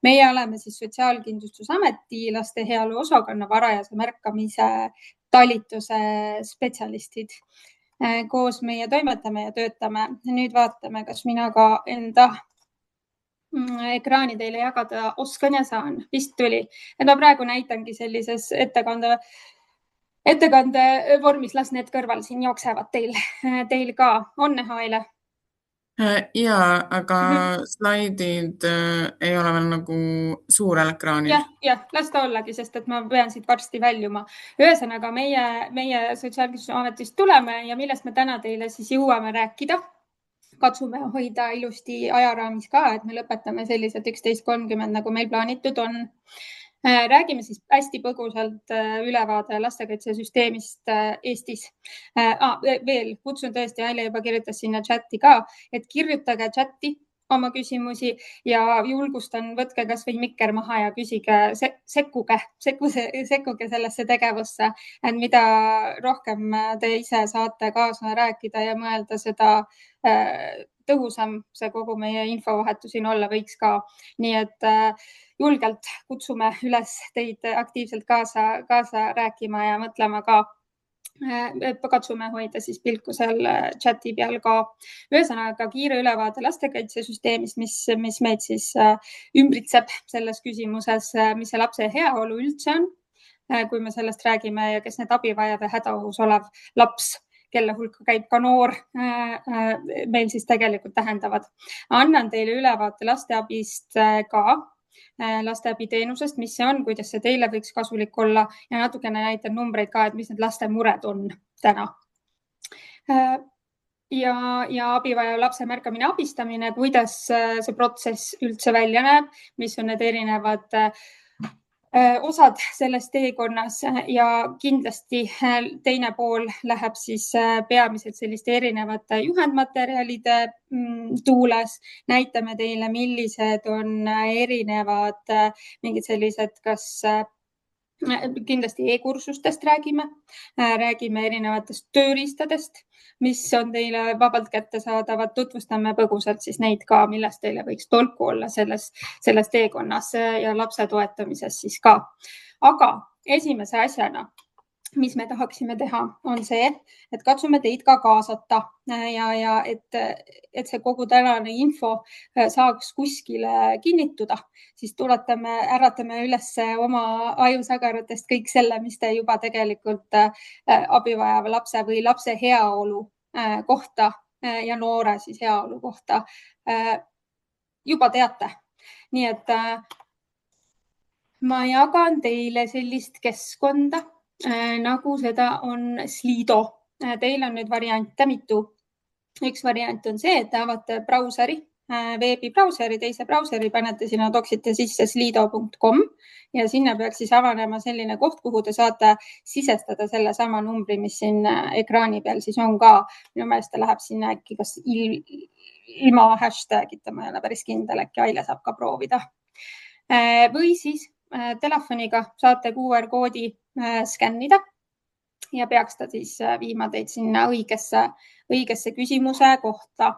Meie oleme siis Sotsiaalkindlustusameti laste heaolu osakonna varajase märkamise talituse spetsialistid. Koos meie toimetame ja töötame. Nüüd vaatame, kas mina ka enda ekraani teile jagada oskan ja saan. Vist tuli. Et ma praegu näitangi sellises ettekande vormis, las need kõrval siin jooksevad teil ka. On näha, Aile? Jaa, aga slaidid ei ole veel nagu suurel ekraanil. Jah, las ta ollagi, sest et ma pean siit varsti väljuma. Ühesõnaga, meie Sotsiaalkindlustusametist tuleme ja millest me täna teile siis jõuame rääkida. Katsume hoida ilusti ajaraamis ka, et me lõpetame selliselt 11.30, nagu meil plaanitud on. Räägime siis hästi põgusalt ülevaade lastekaitsesüsteemist Eestis. Veel kutsun tõesti, Aile juba kirjutas sinna chati ka, et kirjutage chati oma küsimusi ja julgustan, võtke kas või mikker maha ja küsige, sekkuge sellesse tegevusse, et mida rohkem te ise saate kaasa rääkida ja mõelda, seda tõhusam see kogu meie infovahetus siin olla võiks ka. Nii et julgelt kutsume üles teid aktiivselt kaasa rääkima ja mõtlema ka. Katsume hoida siis pilku seal chati peal ka. Ühesõnaga kiire ülevaade lastekaitsesüsteemist, mis meid siis ümbritseb selles küsimuses, mis see lapse heaolu üldse on, kui me sellest räägime ja kes need abivajad ja hädaohus olev laps, kelle hulka käib ka noor, meil siis tegelikult tähendavad. Annan teile ülevaate lasteabist ka, lasteabiteenusest, mis see on, kuidas see teile võiks kasulik olla ja natukene näitan numbreid ka, et mis need laste mured on täna. Ja abivaja lapse märkamine, abistamine, kuidas see protsess üldse välja näeb, mis on need erinevad osad selles teekonnas ja kindlasti teine pool läheb siis peamiselt selliste erinevate juhendmaterjalide tuules. Näitame teile, millised on erinevad mingid sellised, kas kindlasti e-kursustest räägime erinevatest tööriistadest, mis on teile vabalt kättesaadavad. Tutvustame põgusalt siis neid ka, millest teile võiks tolku olla selles teekonnas ja lapse toetamises siis ka. Aga esimese asjana, mis me tahaksime teha, on see, et katsume teid ka kaasata ja et see kogu tänane info saaks kuskile kinnituda, siis äratame üles oma ajusagaratest kõik selle, mis te juba tegelikult abivajava lapse või lapse heaolu kohta ja noore siis heaolu kohta juba teate. Nii et ma jagan teile sellist keskkonda, nagu seda on Slido. Teil on nüüd variante mitu. Üks variant on see, et te avate brauseri, veebibrauseri, teise brauseri, panete sinna, toksite sisse slido.com ja sinna peaks siis avanema selline koht, kuhu te saate sisestada selle sama numbri, mis siin ekraani peal siis on ka. Minu meelest ta läheb sinna äkki kas ilma hashtagita, ma ei ole päris kindel, äkki Aile saab ka proovida. Või siis telefoniga saate QR-koodi skännida ja peaks ta siis viima teid sinna õigesse küsimuse kohta.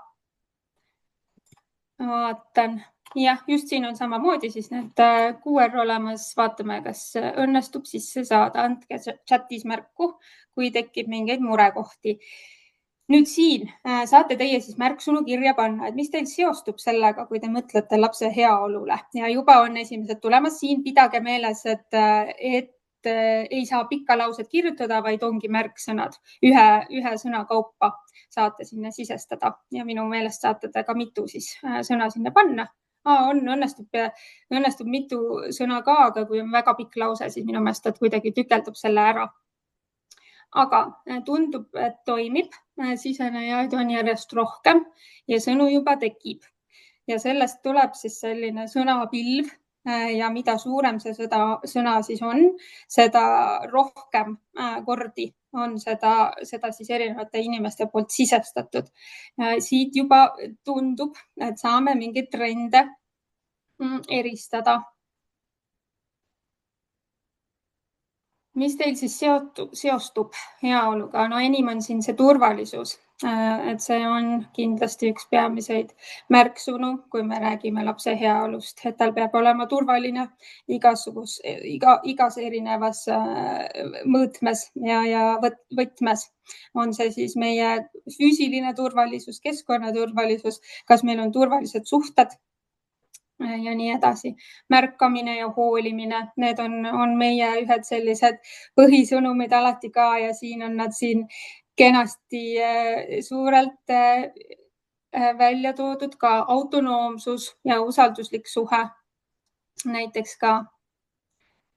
Vaatan. Jah, just siin on samamoodi siis need QR olemas. Vaatame, kas õnnestub sisse saada. Andke chatis märku, kui tekib mingeid murekohti. Nüüd siin saate teie siis märksõnu kirja panna, et mis teil seostub sellega, kui te mõtlete lapse heaolule ja juba on esimesed tulemas. Siin pidage meeles, et ei saa pikka lauset kirjutada, vaid ongi märksõnad. Ühe sõna kaupa saate sinna sisestada ja minu meelest saate te ka mitu siis sõna sinna panna. Õnnestub mitu sõna ka, aga kui on väga pikk lause, siis minu meelest kuidagi tükeldub selle ära. Aga tundub, et toimib, sisenejaid on järjest rohkem ja sõnu juba tekib. Ja sellest tuleb siis selline sõnapilv ja mida suurem see sõna siis on, seda rohkem kordi on seda siis erinevate inimeste poolt sisestatud. Siit juba tundub, et saame mingeid trende eristada. Mis teil siis seostub heaoluga? No enim on siin see turvalisus, et see on kindlasti üks peamiseid märksõnu, kui me räägime lapse heaolust, et tal peab olema turvaline igas erinevas mõõtmes ja võtmes. On see siis meie füüsiline turvalisus, keskkonna turvalisus, kas meil on turvalised suhted ja nii edasi. Märkamine ja hoolimine, need on meie ühed sellised põhisõnumid alati ka ja siin on nad siin kenasti suurelt välja toodud ka autonoomsus ja usalduslik suhe näiteks ka.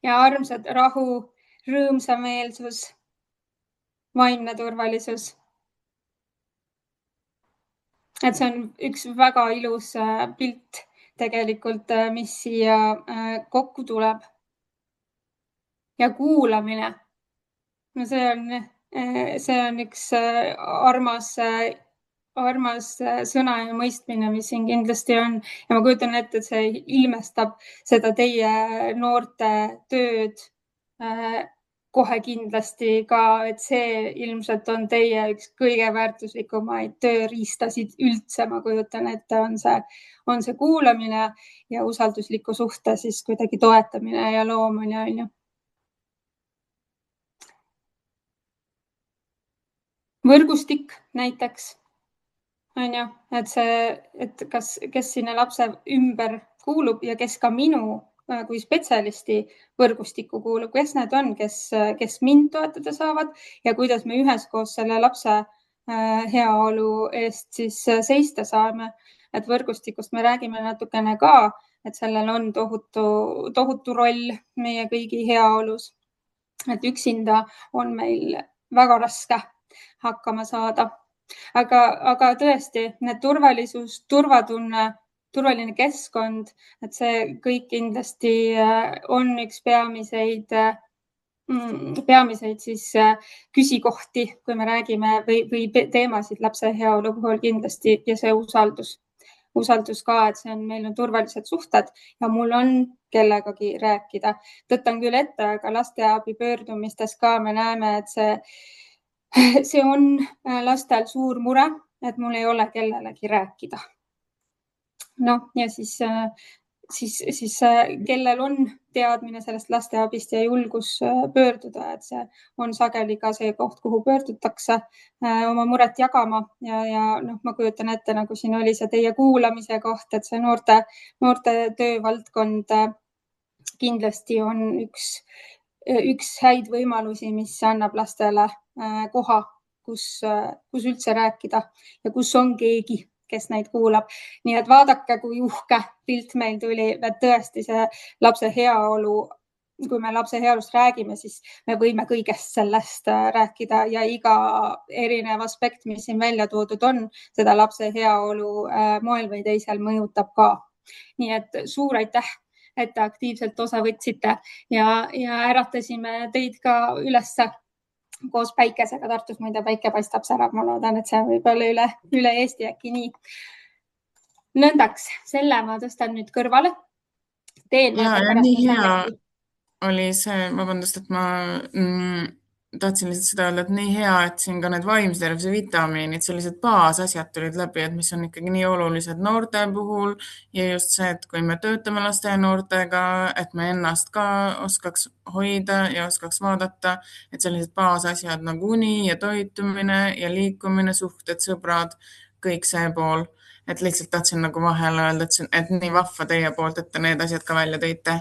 Ja armsad rahu, rõõmsameelsus, vaimne turvalisus. Et see on üks väga ilus pilt tegelikult, mis siia kokku tuleb. Ja kuulamine. No see on üks armas sõna ja mõistmine, mis siin kindlasti on. Ja ma kujutan ette, et see ilmestab seda teie noorte tööd kohe kindlasti ka, et see ilmselt on teie üks kõige väärtuslikumaid tööriistasid üldse, ma kujutan ette, on see kuulamine ja usaldusliku suhte siis kuidagi toetamine ja loomine, on ju. Võrgustik näiteks, on ju, et kes sinna lapse ümber kuulub ja kes ka minu kui spetsialisti võrgustikku kuulub, kes need on, kes mind toetada saavad ja kuidas me üheskoos selle lapse heaolu eest siis seista saame. Et võrgustikust me räägime natukene ka, et sellel on tohutu roll meie kõigi heaolus. Et üksinda on meil väga raske hakkama saada. Aga tõesti, need turvalisus, turvatunne, turvaline keskkond, et see kõik kindlasti on üks peamiseid siis küsikohti, kui me räägime või teemasid lapse heaolu puhul kindlasti ja see usaldus ka, et meil on turvalised suhted ja mul on kellegagi rääkida. Tõttan küll ette, aga lasteabi pöördumistes ka me näeme, et see on lastel suur mure, et mul ei ole kellelegi rääkida. No ja siis kellel on teadmine sellest lasteabist ja julgus pöörduda, et see on sageli ka see koht, kuhu pöördutakse oma muret jagama ja ma kujutan ette, nagu siin oli see teie kuulamise koht, et see noorte töövaldkond kindlasti on üks häid võimalusi, mis annab lastele koha, kus üldse rääkida ja kus on keegi, kes neid kuulab. Nii et vaadake, kui uhke pilt meil tuli, et tõesti see lapse heaolu, kui me lapse heaolust räägime, siis me võime kõigest sellest rääkida ja iga erinev aspekt, mis siin välja toodud on, seda lapse heaolu moel või teisel mõjutab ka. Nii et suur aitäh, et te aktiivselt osa võtsite ja äratasime teid ka ülesse koos päikesega. Tartus muide päike paistab särab, ma loodan, et see võib olla üle Eesti äkki nii. Nõndaks, selle ma tõstan nüüd kõrvale. Nii hea oli see, vabandust, et ma tahtsin lihtsalt seda öelda, et nii hea, et siin ka need vaimse tervise vitamiinid, sellised baasasjad tulid läbi, et mis on ikkagi nii olulised noorte puhul ja just see, et kui me töötame laste ja noortega, et me ennast ka oskaks hoida ja oskaks vaadata, et sellised baasasjad nagu uni ja toitumine ja liikumine, suhted, sõbrad, kõik see pool, et lihtsalt tahtsin nagu vahele öelda, et nii vahva teie poolt, et te need asjad ka välja tõite.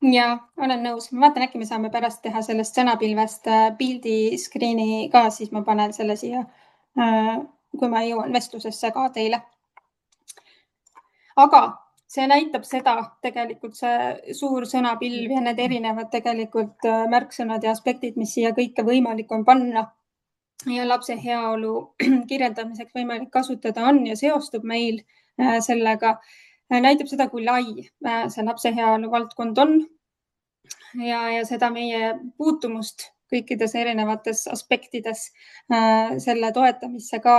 Ja olen nõus. Ma vaatan, äkki me saame pärast teha sellest sõnapilvest pildi screeni ka, siis ma panen selle siia, kui ma jõuan vestlusesse ka teile. Aga see näitab seda tegelikult see suur sõnapilv ja need erinevad tegelikult märksõnad ja aspektid, mis siia kõike võimalik on panna ja lapse heaolu kirjeldamiseks võimalik kasutada on ja seostub meil sellega. Näitab seda, kui lai see lapse heaolu valdkond on ja seda meie puutumust kõikides erinevates aspektides selle toetamisse ka.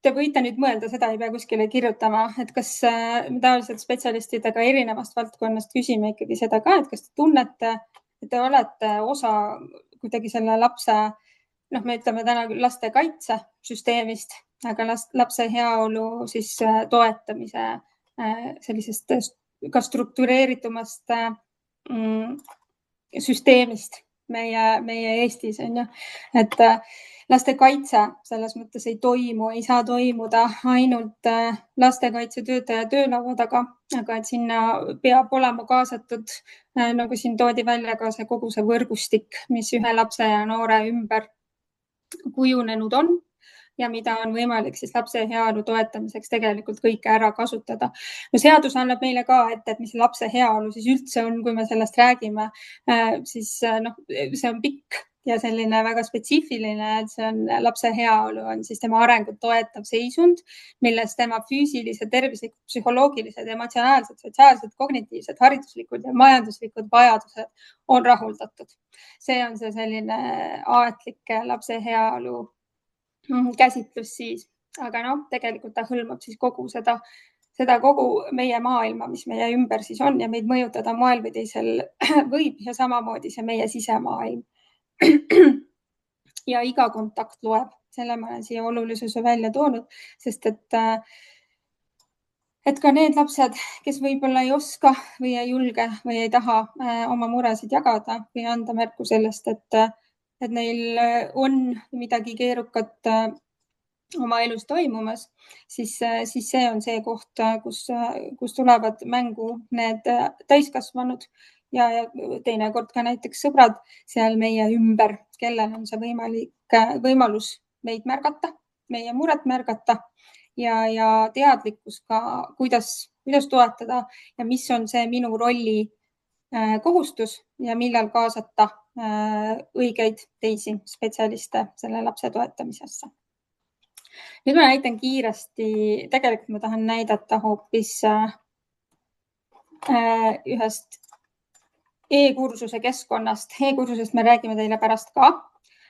Te võite nüüd mõelda, seda ei pea kuskile kirjutama, et kas me tavaliselt spetsialistidega erinevast valdkonnast küsime ikkagi seda ka, et kas te tunnete et te olete osa kuidagi selle lapse, me ütleme täna lastekaitsesüsteemist, aga lapse heaolu siis toetamise sellisest ka struktureeritumast süsteemist meie Eestis on ju, et lastekaitse selles mõttes ei saa toimuda ainult lastekaitsetöötaja töölaua taga, aga et sinna peab olema kaasatud, nagu siin toodi välja ka kogu see võrgustik, mis ühe lapse ja noore ümber kujunenud on ja mida on võimalik siis lapse heaolu toetamiseks tegelikult kõike ära kasutada. No seadus annab meile ka ette, et mis lapse heaolu siis üldse on, kui me sellest räägime, siis see on pikk ja selline väga spetsiifiline, et see on lapse heaolu on siis tema arengut toetav seisund, milles tema füüsilised, tervislikud, psühholoogilised, emotsionaalsed, sotsiaalsed, kognitiivsed, hariduslikud ja majanduslikud vajadused on rahuldatud. See on see selline aetlik lapse heaolu käsitlus siis, aga tegelikult ta hõlmab siis kogu kogu meie maailma, mis meie ümber siis on ja meid mõjutada moel või teisel võib ja samamoodi see meie sisemaailm. Ja iga kontakt loeb, selle ma olen siia olulisuse välja toonud, sest et ka need lapsed, kes võib-olla ei oska või ei julge või ei taha oma muresid jagada või anda märku sellest, et neil on midagi keerukat oma elus toimumas, siis see on see koht, kus tulevad mängu need täiskasvanud ja teinekord ka näiteks sõbrad seal meie ümber, kellel on see võimalus meid märgata, meie muret märgata ja teadlikkus ka, kuidas toetada ja mis on see minu rolli kohustus ja millal kaasata õigeid teisi spetsialiste selle lapse toetamisesse. Nüüd ma näitan kiiresti, tegelikult ma tahan näidata hoopis ühest e-kursuse keskkonnast. E-kursusest me räägime teile pärast ka,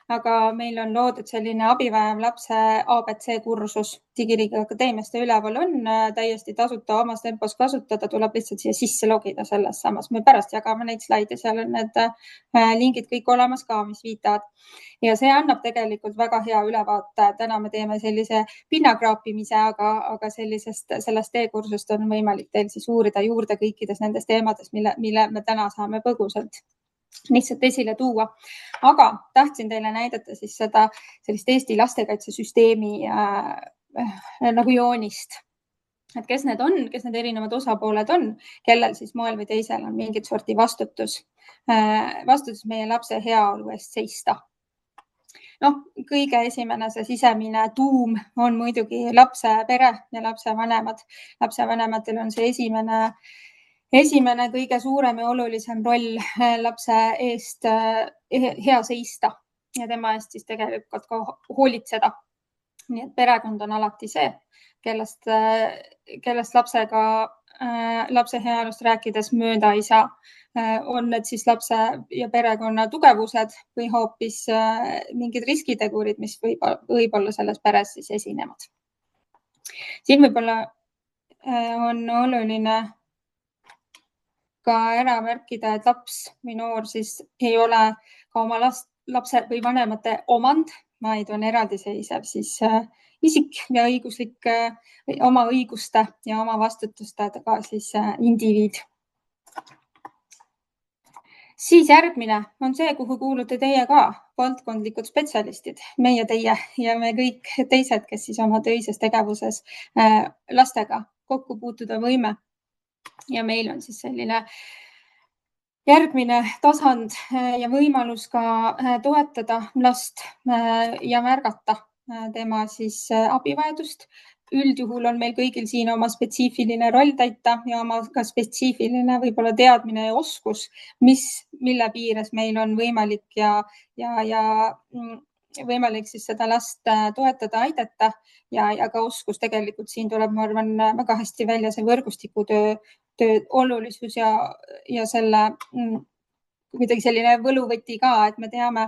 aga meil on loodud selline abivajav lapse ABC kursus Digiriigi Akadeemiast ja üleval on täiesti tasuta omas tempos kasutada, tuleb lihtsalt siia sisse logida selles samas. Me pärast jagame neid slaide, seal on need lingid kõik olemas ka, mis viitavad. Ja see annab tegelikult väga hea ülevaate. Täna me teeme sellise pinnakraapimise, aga sellest e-kursust on võimalik teil siis uurida juurde kõikides nendes teemades, mille me täna saame põgusalt lihtsalt esile tuua. Aga tahtsin teile näidata siis seda sellist Eesti lastekaitsesüsteemi nagu joonist. Et kes need on, kes need erinevad osapooled on, kellel siis moel või teisel on mingit sorti vastutus meie lapse heaolu eest seista. Kõige esimene see sisemine tuum on muidugi lapse pere ja lapsevanemad. Lapsevanematel on see esimene kõige suurem ja olulisem roll lapse eest hea seista ja tema eest siis tegelikult ka hoolitseda. Nii et perekond on alati see, kellest lapse heaolust rääkides mööda ei saa. On need siis lapse ja perekonna tugevused või hoopis mingid riskitegurid, mis võib-olla selles peres siis esinevad. Siin võib-olla on oluline ka ära märkida, et laps või noor siis ei ole ka oma lapse või vanemate omand, vaid on eraldiseisev siis isik ja õiguslik oma õiguste ja oma vastutustega siis indiviid. Siis järgmine on see, kuhu kuulute teie ka, valdkondlikud spetsialistid, meie teie ja me kõik teised, kes siis oma töises tegevuses lastega kokku puutuda võime. Ja meil on siis selline järgmine tasand ja võimalus ka toetada last ja märgata tema siis abivajadust. Üldjuhul on meil kõigil siin oma spetsiifiline roll täita ja oma ka spetsiifiline võib-olla teadmine ja oskus, mille piires meil on võimalik ja võimalik siis seda last toetada, aidata ja ka oskus tegelikult siin tuleb, ma arvan, väga hästi välja see võrgustikutöö olulisus ja selle kuidagi selline võluvõti ka, et me teame,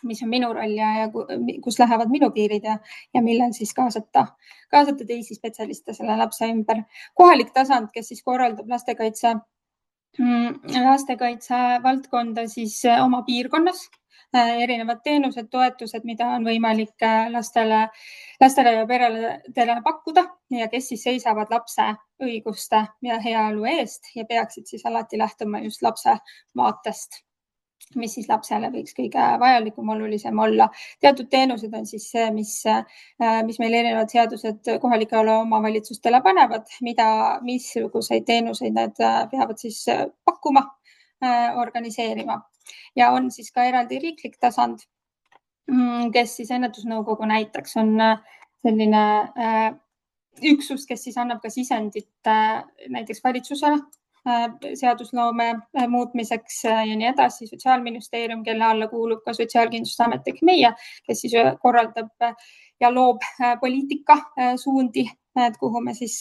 mis on minu roll ja kus lähevad minu piirid ja millal siis kaasata teisi spetsialiste selle lapse ümber. Kohalik tasand, kes siis korraldab lastekaitse lastekaitse valdkonda siis oma piirkonnas, erinevad teenused, toetused, mida on võimalik lastele ja peredele pakkuda ja kes siis seisavad lapse õiguste ja heaolu eest ja peaksid siis alati lähtuma just lapse vaatest, mis siis lapsele võiks kõige vajalikum, olulisem olla. Teatud teenused on siis see, mis meil erinevad seadused kohalikele omavalitsustele panevad, missuguseid teenuseid nad peavad siis pakkuma, organiseerima. Ja on siis ka eraldi riiklik tasand, kes siis ennetusnõukogu näiteks on selline üksus, kes siis annab ka sisendit näiteks valitsusele, seadusloome muutmiseks ja nii edasi, Sotsiaalministeerium, kelle alla kuulub ka Sotsiaalkindlustusamet ehk meie, kes siis korraldab ja loob poliitika suundi, et kuhu me siis,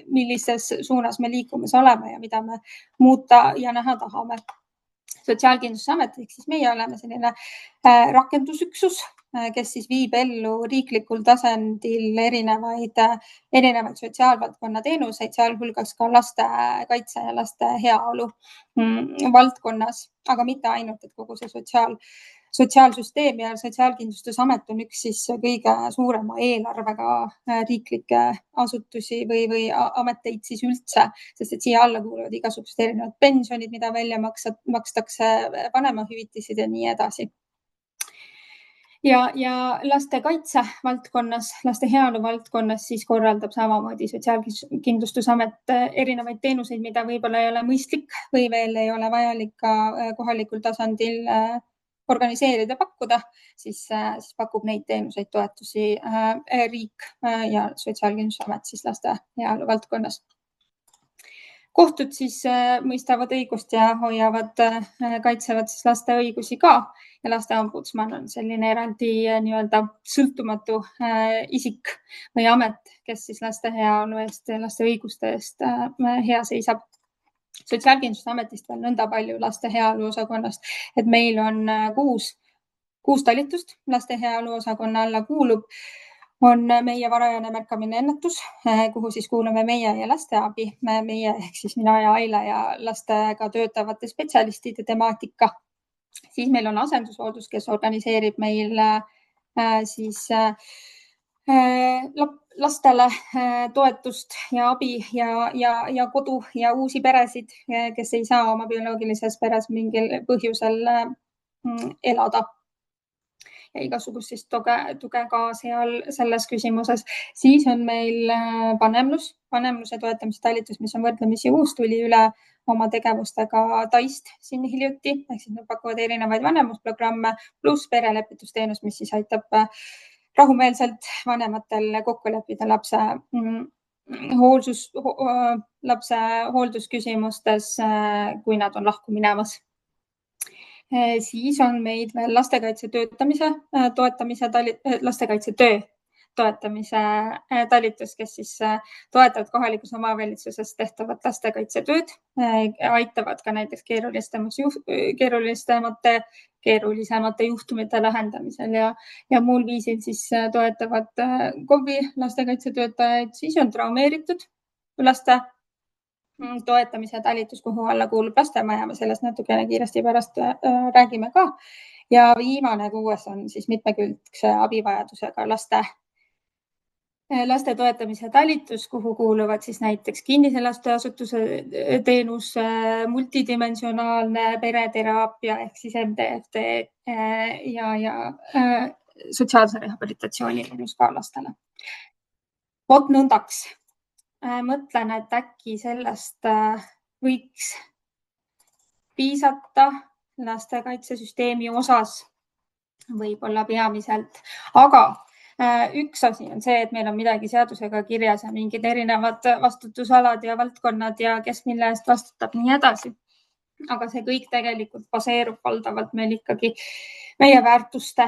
millises suunas me liikumas oleme ja mida me muuta ja näha tahame. Sotsiaalkindlustusamet ehk siis meie oleme selline rakendusüksus, kes siis viib ellu riiklikul tasandil erinevaid sotsiaalvaldkonna teenuseid, sealhulgas ka lastekaitse ja laste heaolu valdkonnas, aga mitte ainult, et kogu see sotsiaalsüsteem ja Sotsiaalkindlustusamet on üks siis kõige suurema eelarvega riiklikke asutusi või ameteid siis üldse, sest et siia alla kuuluvad igasugused erinevad pensionid, mida välja makstakse, vanemahüvitisid ja nii edasi. Ja lastekaitse valdkonnas, laste heaolu valdkonnas siis korraldab samamoodi Sotsiaalkindlustusamet erinevaid teenuseid, mida võib-olla ei ole mõistlik või veel ei ole vajalik ka kohalikul tasandil organiseerida, pakkuda, siis pakub neid teenuseid, toetusi riik ja Sotsiaalkindlustusamet siis laste heaolu valdkonnas. Kohtud siis mõistavad õigust ja kaitsevad siis laste õigusi ka ja lasteombudsman on selline eraldi nii-öelda sõltumatu isik või amet, kes siis laste heaolu eest, laste õiguste eest hea seisab. Sotsiaalkindlustusametist veel nõnda palju laste heaolu osakonnast, et meil on kuus talitust laste heaolu osakonna alla kuulub. On meie varajane märkamine ennetus, kuhu siis kuulume meie ja lasteabi, meie ehk siis mina ja Aile ja lastega töötavate spetsialistide temaatika. Siis meil on asendushooldus, kes organiseerib meil siis lastele toetust ja abi ja kodu ja uusi peresid, kes ei saa oma bioloogilises peres mingil põhjusel elada. Ja igasugust siis tuge ka seal selles küsimuses. Siis on meil vanemluse toetamise talitus, mis on võrdlemisi uus, tuli üle oma tegevustega Taist siin hiljuti, ehk siis nad pakuvad erinevaid vanemusprogramme pluss perelepitusteenus, mis siis aitab rahumeelselt vanematel kokku leppida lapse hooldusküsimustes, kui nad on lahku minemas. Siis on meid veel lastekaitsetöö toetamise talitus, kes siis toetavad kohalikus omavalitsuses tehtavat lastekaitsetööd, aitavad ka näiteks keerulisemate juhtumite lahendamisel ja muul viisil siis toetavad KOV-i lastekaitsetöötajaid. Siis on traumeeritud laste toetamise talitus, kuhu alla kuulub lastemaja, me sellest natukene kiiresti pärast räägime ka. Ja viimane 6 on siis mitmekülgse abivajadusega laste toetamise talitus, kuhu kuuluvad siis näiteks kinnise lasteasutuse teenus, multidimensionaalne pereteraapia ehk siis MDFT ja sotsiaalse rehabilitatsiooni teenus ka lastele. Vot nõndaks. Mõtlen, et äkki sellest võiks piisata lastekaitsesüsteemi osas, võib-olla peamiselt, aga üks asi on see, et meil on midagi seadusega kirjas ja mingid erinevad vastutusalad ja valdkonnad ja kes mille eest vastutab, nii edasi. Aga see kõik tegelikult baseerub valdavalt meil ikkagi meie väärtuste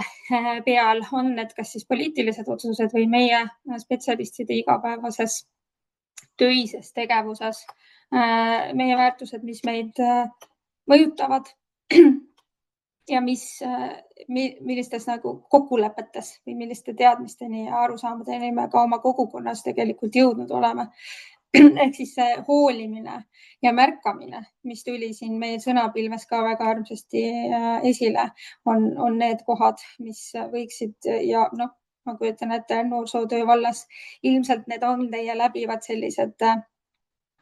peal on, et kas siis poliitilised otsused või meie spetsialistide igapäevases töises tegevuses, meie väärtused, mis meid mõjutavad ja millistes nagu kokkulepetes või milliste teadmisteni ja arusaamadeni me ka oma kogukonnas tegelikult jõudnud oleme. ehk siis see hoolimine ja märkamine, mis tuli siin meie sõnapilves ka väga armsasti esile, on need kohad, mis võiksid ja ma kujutan ette noorsootöö vallas ilmselt need on teie läbivad sellised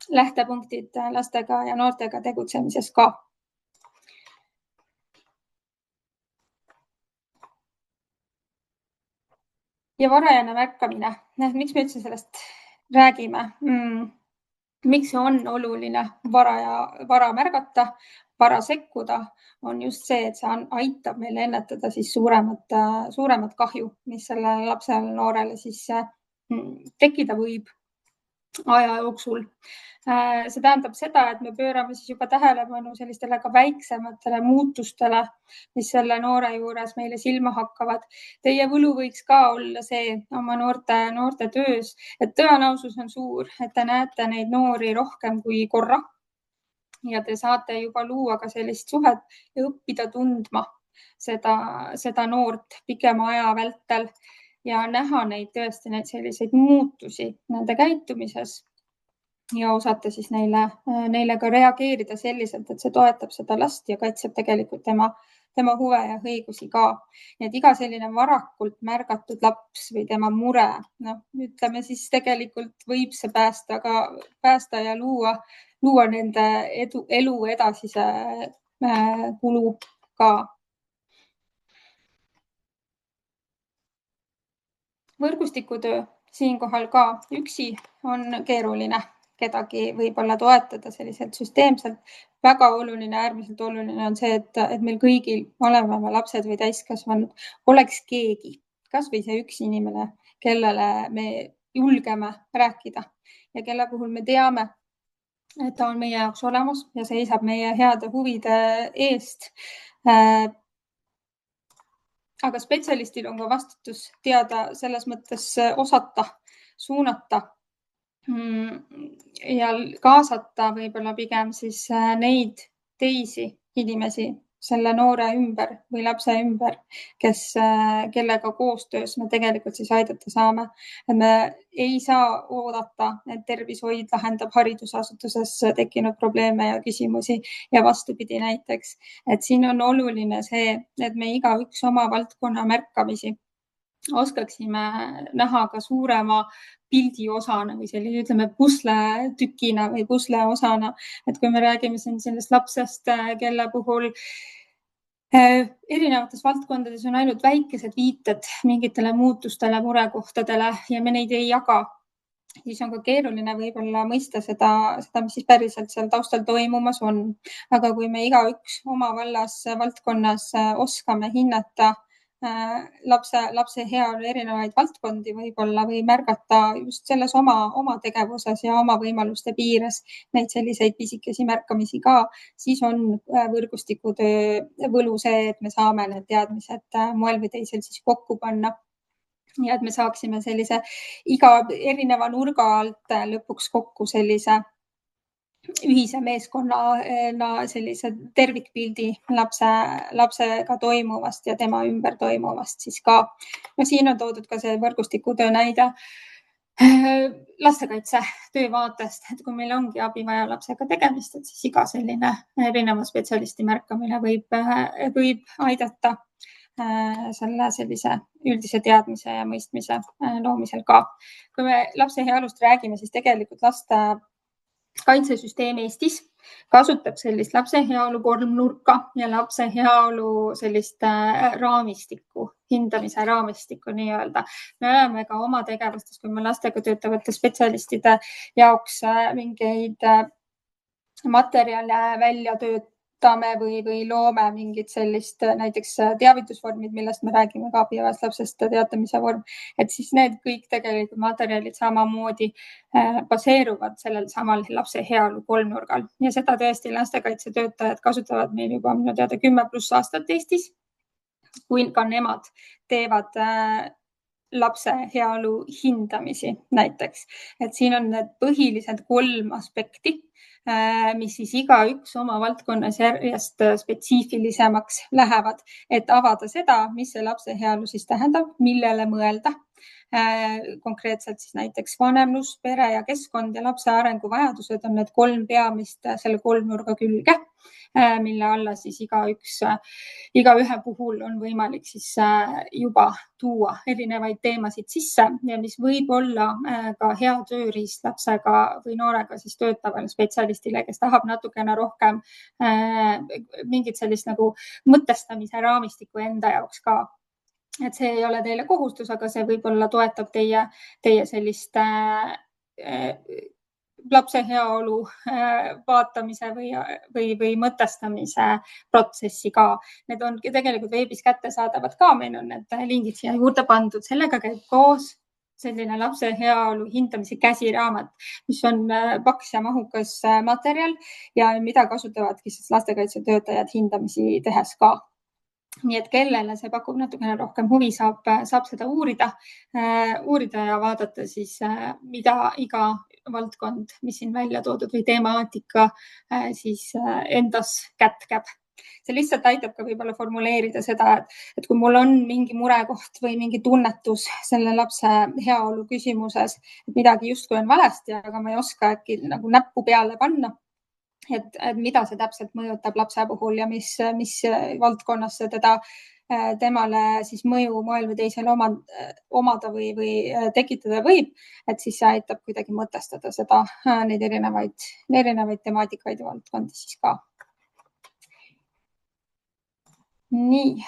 lähtepunktid lastega ja noortega tegutsemises ka. Ja varajane märkamine. Miks me üldse sellest räägime? Miks see on oluline vara märgata, vara sekkuda, on just see, et see aitab meil ennetada siis suuremat kahju, mis sellele lapsele, noorele siis tekkida võib aja jooksul. See tähendab seda, et me pöörame siis juba tähelepanu sellistele ka väiksematele muutustele, mis selle noore juures meile silma hakkavad. Teie võlu võiks ka olla see oma noorte töös, et tõenäosus on suur, et te näete neid noori rohkem kui korra ja te saate juba luua ka sellist suhet ja õppida tundma seda noort pikema aja vältel ja näha neid tõesti neid selliseid muutusi nende käitumises ja osata siis neile ka reageerida selliselt, et see toetab seda last ja kaitseb tegelikult tema huve ja õigusi ka. Nii et iga selline varakult märgatud laps või tema mure, ütleme siis tegelikult võib see päästa ja luua nende elu edasise kulu ka. Võrgustikutöö siinkohal ka üksi on keeruline. Kedagi võib-olla toetada selliselt süsteemselt. Väga oluline, äärmiselt oluline on see, et meil kõigil, oleme lapsed või täiskasvanud, oleks keegi, kas või see üks inimene, kellele me julgeme rääkida ja kelle puhul me teame, et ta on meie jaoks olemas ja seisab meie heade huvide eest. Aga spetsialistil on ka vastutus teada selles mõttes osata, suunata ja kaasata võib-olla pigem siis neid teisi inimesi selle noore ümber või lapse ümber, kellega koostöös me tegelikult siis aidata saame. Me ei saa oodata, et tervishoid lahendab haridusasutuses tekkinud probleeme ja küsimusi ja vastupidi näiteks. Et siin on oluline see, et me igaüks oma valdkonna märkamisi oskaksime näha ka suurema pildi osana või sellise, ütleme, pusletükina või pusle osana. Et kui me räägime siin sellest lapsest, kelle puhul erinevates valdkondades on ainult väikesed viited mingitele muutustele, murekohtadele ja me neid ei jaga, siis on ka keeruline võib-olla mõista seda, mis siis päriselt seal taustal toimumas on. Aga kui me igaüks oma valdkonnas oskame hinnata lapse heaolu erinevaid valdkondi võib-olla või märgata just selles oma tegevuses ja oma võimaluste piires neid selliseid pisikesi märkamisi ka, siis on võrgustikutöö võlu see, et me saame need teadmised moel või teisel siis kokku panna. Ja et me saaksime sellise iga erineva nurga alt lõpuks kokku sellise ühise meeskonna sellise tervikpildi lapsega toimuvast ja tema ümber toimuvast siis ka. No siin on toodud ka see võrgustikutöö näide lastekaitse töö vaatest, et kui meil ongi abivaja lapsega tegemist, et siis iga selline erineva spetsialisti märkamine võib aidata selle sellise üldise teadmise ja mõistmise loomisel ka. Kui me lapse heaolust räägime, siis tegelikult laste kaitsesüsteem Eestis kasutab sellist lapse heaolu kolmnurka ja lapse heaolu sellist raamistikku, hindamise raamistikku nii-öelda. Me oleme ka oma tegevustes, kui me lastega töötavate spetsialistide jaoks mingeid materjale välja töötame või loome mingit sellist näiteks teavitusvormid, millest me räägime ka abivajavast lapsest teatamise vorm, et siis need kõik tegelikult materjalid samamoodi baseeruvad sellel samal lapse heaolu kolmnurgal ja seda tõesti lastekaitsetöötajad kasutavad meil juba minu teada 10+ aastat Eestis, kui ka nemad teevad lapse heaolu hindamisi näiteks, et siin on need põhilised 3 aspekti, mis siis igaüks oma valdkonnas järjest spetsiifilisemaks lähevad, et avada seda, mis see lapse heaolu siis tähendab, millele mõelda, Konkreetselt siis näiteks vanemlus, pere ja keskkond ja lapse arenguvajadused on need 3 peamist selle kolmnurga külge, mille alla siis igaühe puhul on võimalik siis juba tuua erinevaid teemasid sisse ja mis võib olla ka hea tööriist lapsega või noorega siis töötavale spetsialistile, kes tahab natukene rohkem mingit sellist nagu mõtestamise raamistikku enda jaoks ka. Et see ei ole teile kohustus, aga see võib-olla toetab teie sellist lapse heaolu vaatamise või mõtestamise protsessi ka. Need on tegelikult veebis kättesaadavad ka, meil on need lingid siia juurde pandud, sellega käib koos selline lapse heaolu hindamise käsiraamat, mis on paks ja mahukas materjal ja mida kasutavadki siis lastekaitsetöötajad hindamisi tehes ka. Nii et kellele see pakub natukene rohkem huvi, saab seda uurida ja vaadata siis, mida iga valdkond, mis siin välja toodud või temaatika siis endas kätkeb. See lihtsalt aitab ka võib-olla formuleerida seda, et kui mul on mingi murekoht või mingi tunnetus selle lapse heaolu küsimuses, et midagi justkui on valesti, aga ma ei oska äkki nagu näppu peale panna, et mida see täpselt mõjutab lapse puhul ja mis valdkonnas see temale siis mõju moel või teisel omada või tekitada võib, et siis see aitab kuidagi mõtestada neid erinevaid temaatikaid ja valdkondi siis ka. Nii.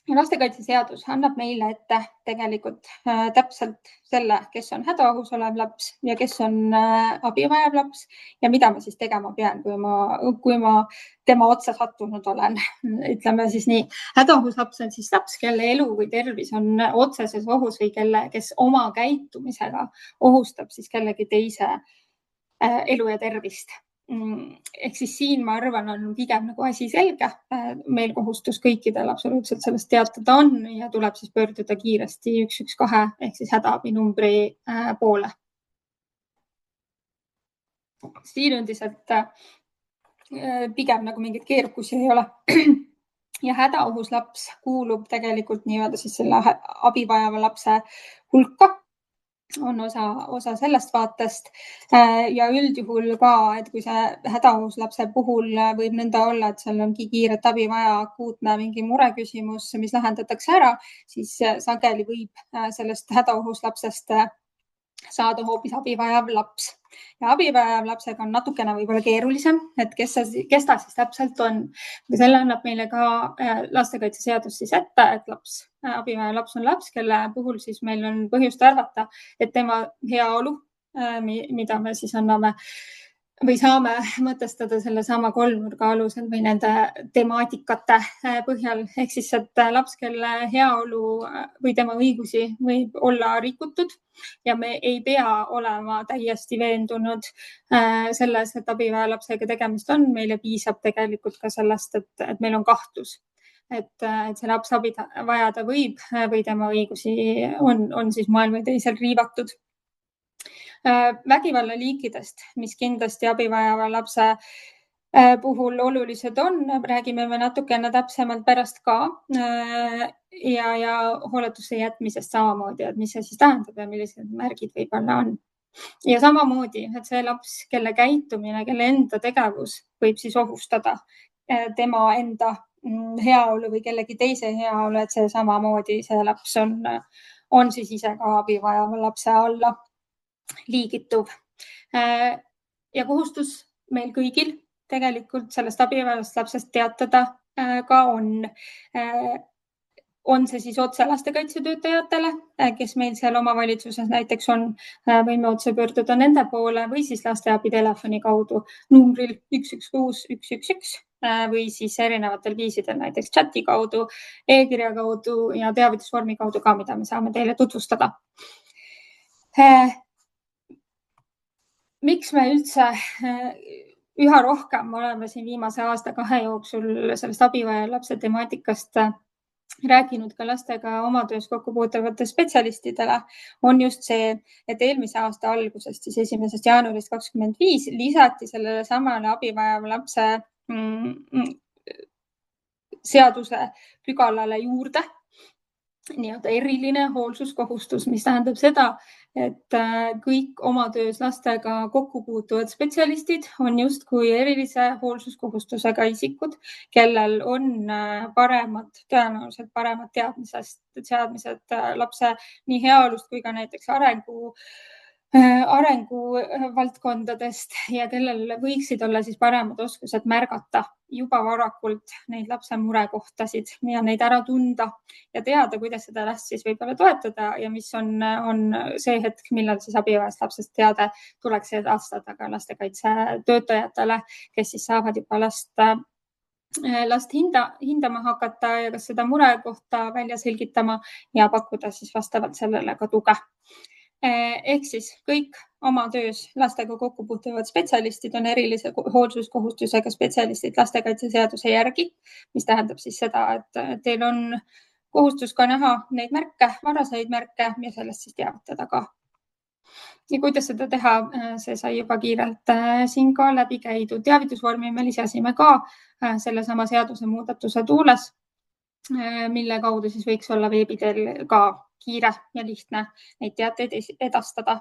Lastekaitseseadus annab meile ette tegelikult täpselt selle, kes on hädaohus olev laps ja kes on abi vajav laps ja mida ma siis tegema pean, kui ma tema otsa sattunud olen. Ütleme siis nii, hädaohus laps on siis laps, kelle elu või tervis on otseses ohus või kes oma käitumisega ohustab siis kellegi teise elu ja tervist. Ehk siis siin ma arvan, on pigem nagu asi selge. Meil kohustus kõikidel absoluutselt sellest teatada on ja tuleb siis pöörduda kiiresti 112 ehk siis hädaabinumbri poole. Siin üldiselt pigem nagu mingit keerukusi ei ole. Ja hädaohus laps kuulub tegelikult nii-öelda siis selle abi vajava lapse hulka. On osa sellest vaatest ja üldjuhul ka, et kui see hädaohus lapse puhul võib nõnda olla, et seal ongi kiiret abi vaja, akuutne mingi mureküsimus, mis lahendatakse ära, siis sageli võib sellest hädaohus lapsest saada hoopis abi vajav laps. Ja abi vajav lapsega on natukene võib-olla keerulisem, et kes ta siis täpselt on. Selle annab meile ka lastekaitseseadus siis ette, et abi vajav laps on laps, kelle puhul siis meil on põhjust arvata, et tema heaolu, mida me siis anname või saame mõtestada selle sama kolmnurga alusel või nende temaatikate põhjal. Ehk siis, et laps, kelle heaolu või tema õigusi võib olla rikutud ja me ei pea olema täiesti veendunud selles, et abi vajav lapsega tegemist on. Meile piisab tegelikult ka sellest, et meil on kahtlus, et see laps abi vajada võib või tema õigusi on siis moel või teisel riivatud. Vägivalla liikidest, mis kindlasti abi vajava lapse puhul olulised on, räägime me natukene täpsemalt pärast ka ja hooletusse jätmisest samamoodi, et mis see siis tähendab ja millised märgid võib-olla on. Ja samamoodi, et see laps, kelle käitumine, kelle enda tegevus võib siis ohustada tema enda heaolu või kellegi teise heaolu, et see samamoodi see laps on siis ise ka abi vajava lapse alla liigituv. Ja kohustus meil kõigil tegelikult sellest abi vajavast lapsest teatada ka on. On see siis otse lastekaitsetöötajatele, kes meil seal omavalitsuses näiteks on, võime otse pöörduda nende poole või siis lasteabi telefoni kaudu numbril 116 111 või siis erinevatel viisidel, näiteks chati kaudu, e-kirja kaudu ja teavitusvormi kaudu ka, mida me saame teile tutvustada. Miks me üldse üha rohkem oleme siin viimase aasta-kahe jooksul sellest abi vajava lapse temaatikast rääkinud ka lastega oma töös kokku puutuvate spetsialistidele, on just see, et eelmise aasta algusest, siis 1. jaanuarist 2025 lisati sellele samale abi vajava lapse seaduse pügalale juurde nii-öelda eriline hoolsuskohustus, mis tähendab seda, et kõik oma töös lastega kokku puutuvad spetsialistid on justkui erilise hoolsuskohustusega isikud, kellel on tõenäoliselt paremad teadmised lapse nii heaolust kui ka näiteks arenguvaldkondadest ja kellel võiksid olla siis paremad oskused märgata juba varakult neid lapse murekohtasid ja neid ära tunda ja teada, kuidas seda last siis võib-olla toetada ja mis on see hetk, millal siis abivajavast lapsest teade tuleks edastada ka lastekaitsetöötajatele, kes siis saavad juba last hindama hakata ja kas seda murekohta välja selgitama ja pakkuda siis vastavalt sellele ka tuge. Ehk siis kõik oma töös lastega kokku puutuvad spetsialistid on erilise hoolsuskohustusega spetsialistid lastekaitseseaduse järgi, mis tähendab siis seda, et teil on kohustus ka näha neid märke, varaseid märke ja sellest siis teavitada ka. Ja kuidas seda teha, see sai juba kiirelt siin ka läbi käidud. Teavitusvormi me lisasime ka sellesama seaduse muudatuse tuules, mille kaudu siis võiks olla veebiteel ka kiire ja lihtne neid teateid edastada.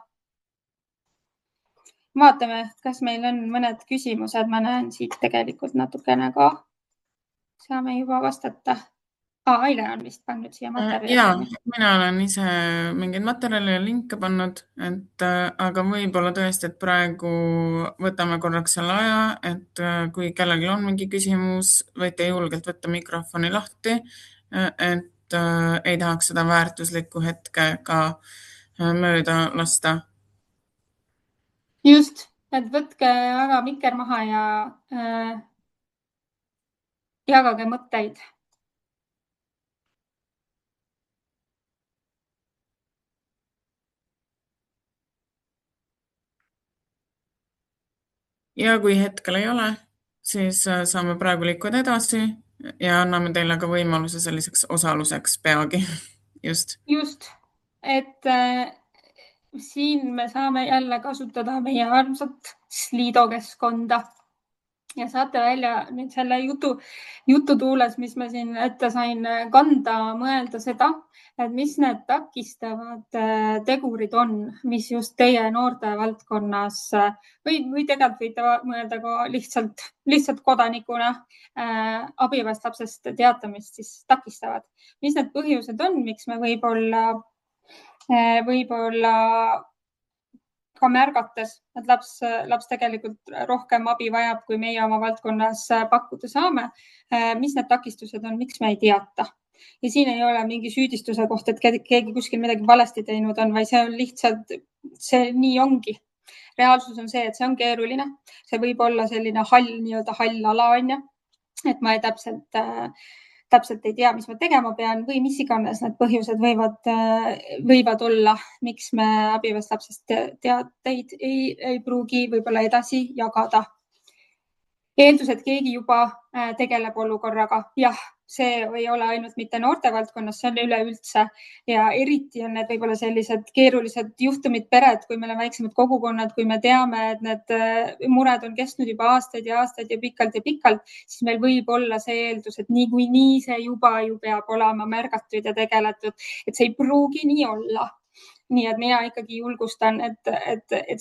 Vaatame, kas meil on mõned küsimused. Ma näen siit tegelikult natukene ka. Saame juba vastata. Aile on vist pannud siia materjali. Jaa, mina olen ise mingeid materjali ja linke pannud, aga võib-olla tõesti, et praegu võtame korraks selle aja, et kui kellelgi on mingi küsimus, võite julgelt võtta mikrofoni lahti, et ei tahaks seda väärtuslikku hetke ka mööda lasta. Just, et võtke väga mikker maha ja jagage mõtteid. Ja kui hetkel ei ole, siis saame praegu liikuda edasi ja anname teile ka võimaluse selliseks osaluseks peagi. Just, et siin me saame jälle kasutada meie armsat Slido keskkonda ja saate välja nüüd selle jutu tuules, mis ma siin ette sain kanda, mõelda seda, et mis need takistavad tegurid on, mis just teie noorte valdkonnas või tegelikult võite mõelda ka lihtsalt kodanikuna abivajavast lapsest teatamist siis takistavad. Mis need põhjused on, miks me võib-olla ka märgates, et laps tegelikult rohkem abi vajab, kui meie oma valdkonnas pakkuda saame. Mis need takistused on, miks me ei teata? Ja siin ei ole mingi süüdistuse koht, et keegi kuskil midagi valesti teinud on, vaid see on lihtsalt, see nii ongi. Reaalsus on see, et see on keeruline. See võib olla selline hall ala, et ma täpselt ei tea, mis ma tegema pean või mis iganes need põhjused võivad olla, miks me abivajavast lapsest teateid ei pruugi võib-olla edasi jagada. Eeldus, et keegi juba tegeleb olukorraga. Jah, see ei ole ainult mitte noorte valdkonnas, see on üleüldse ja eriti on need võib-olla sellised keerulised juhtumid pered, kui meil on väiksemad kogukonnad, kui me teame, et need mured on kestnud juba aastaid ja pikalt, siis meil võib olla see eeldus, et niikuinii see juba ju peab olema märgatud ja tegeletud, et see ei pruugi nii olla. Nii et mina ikkagi julgustan, et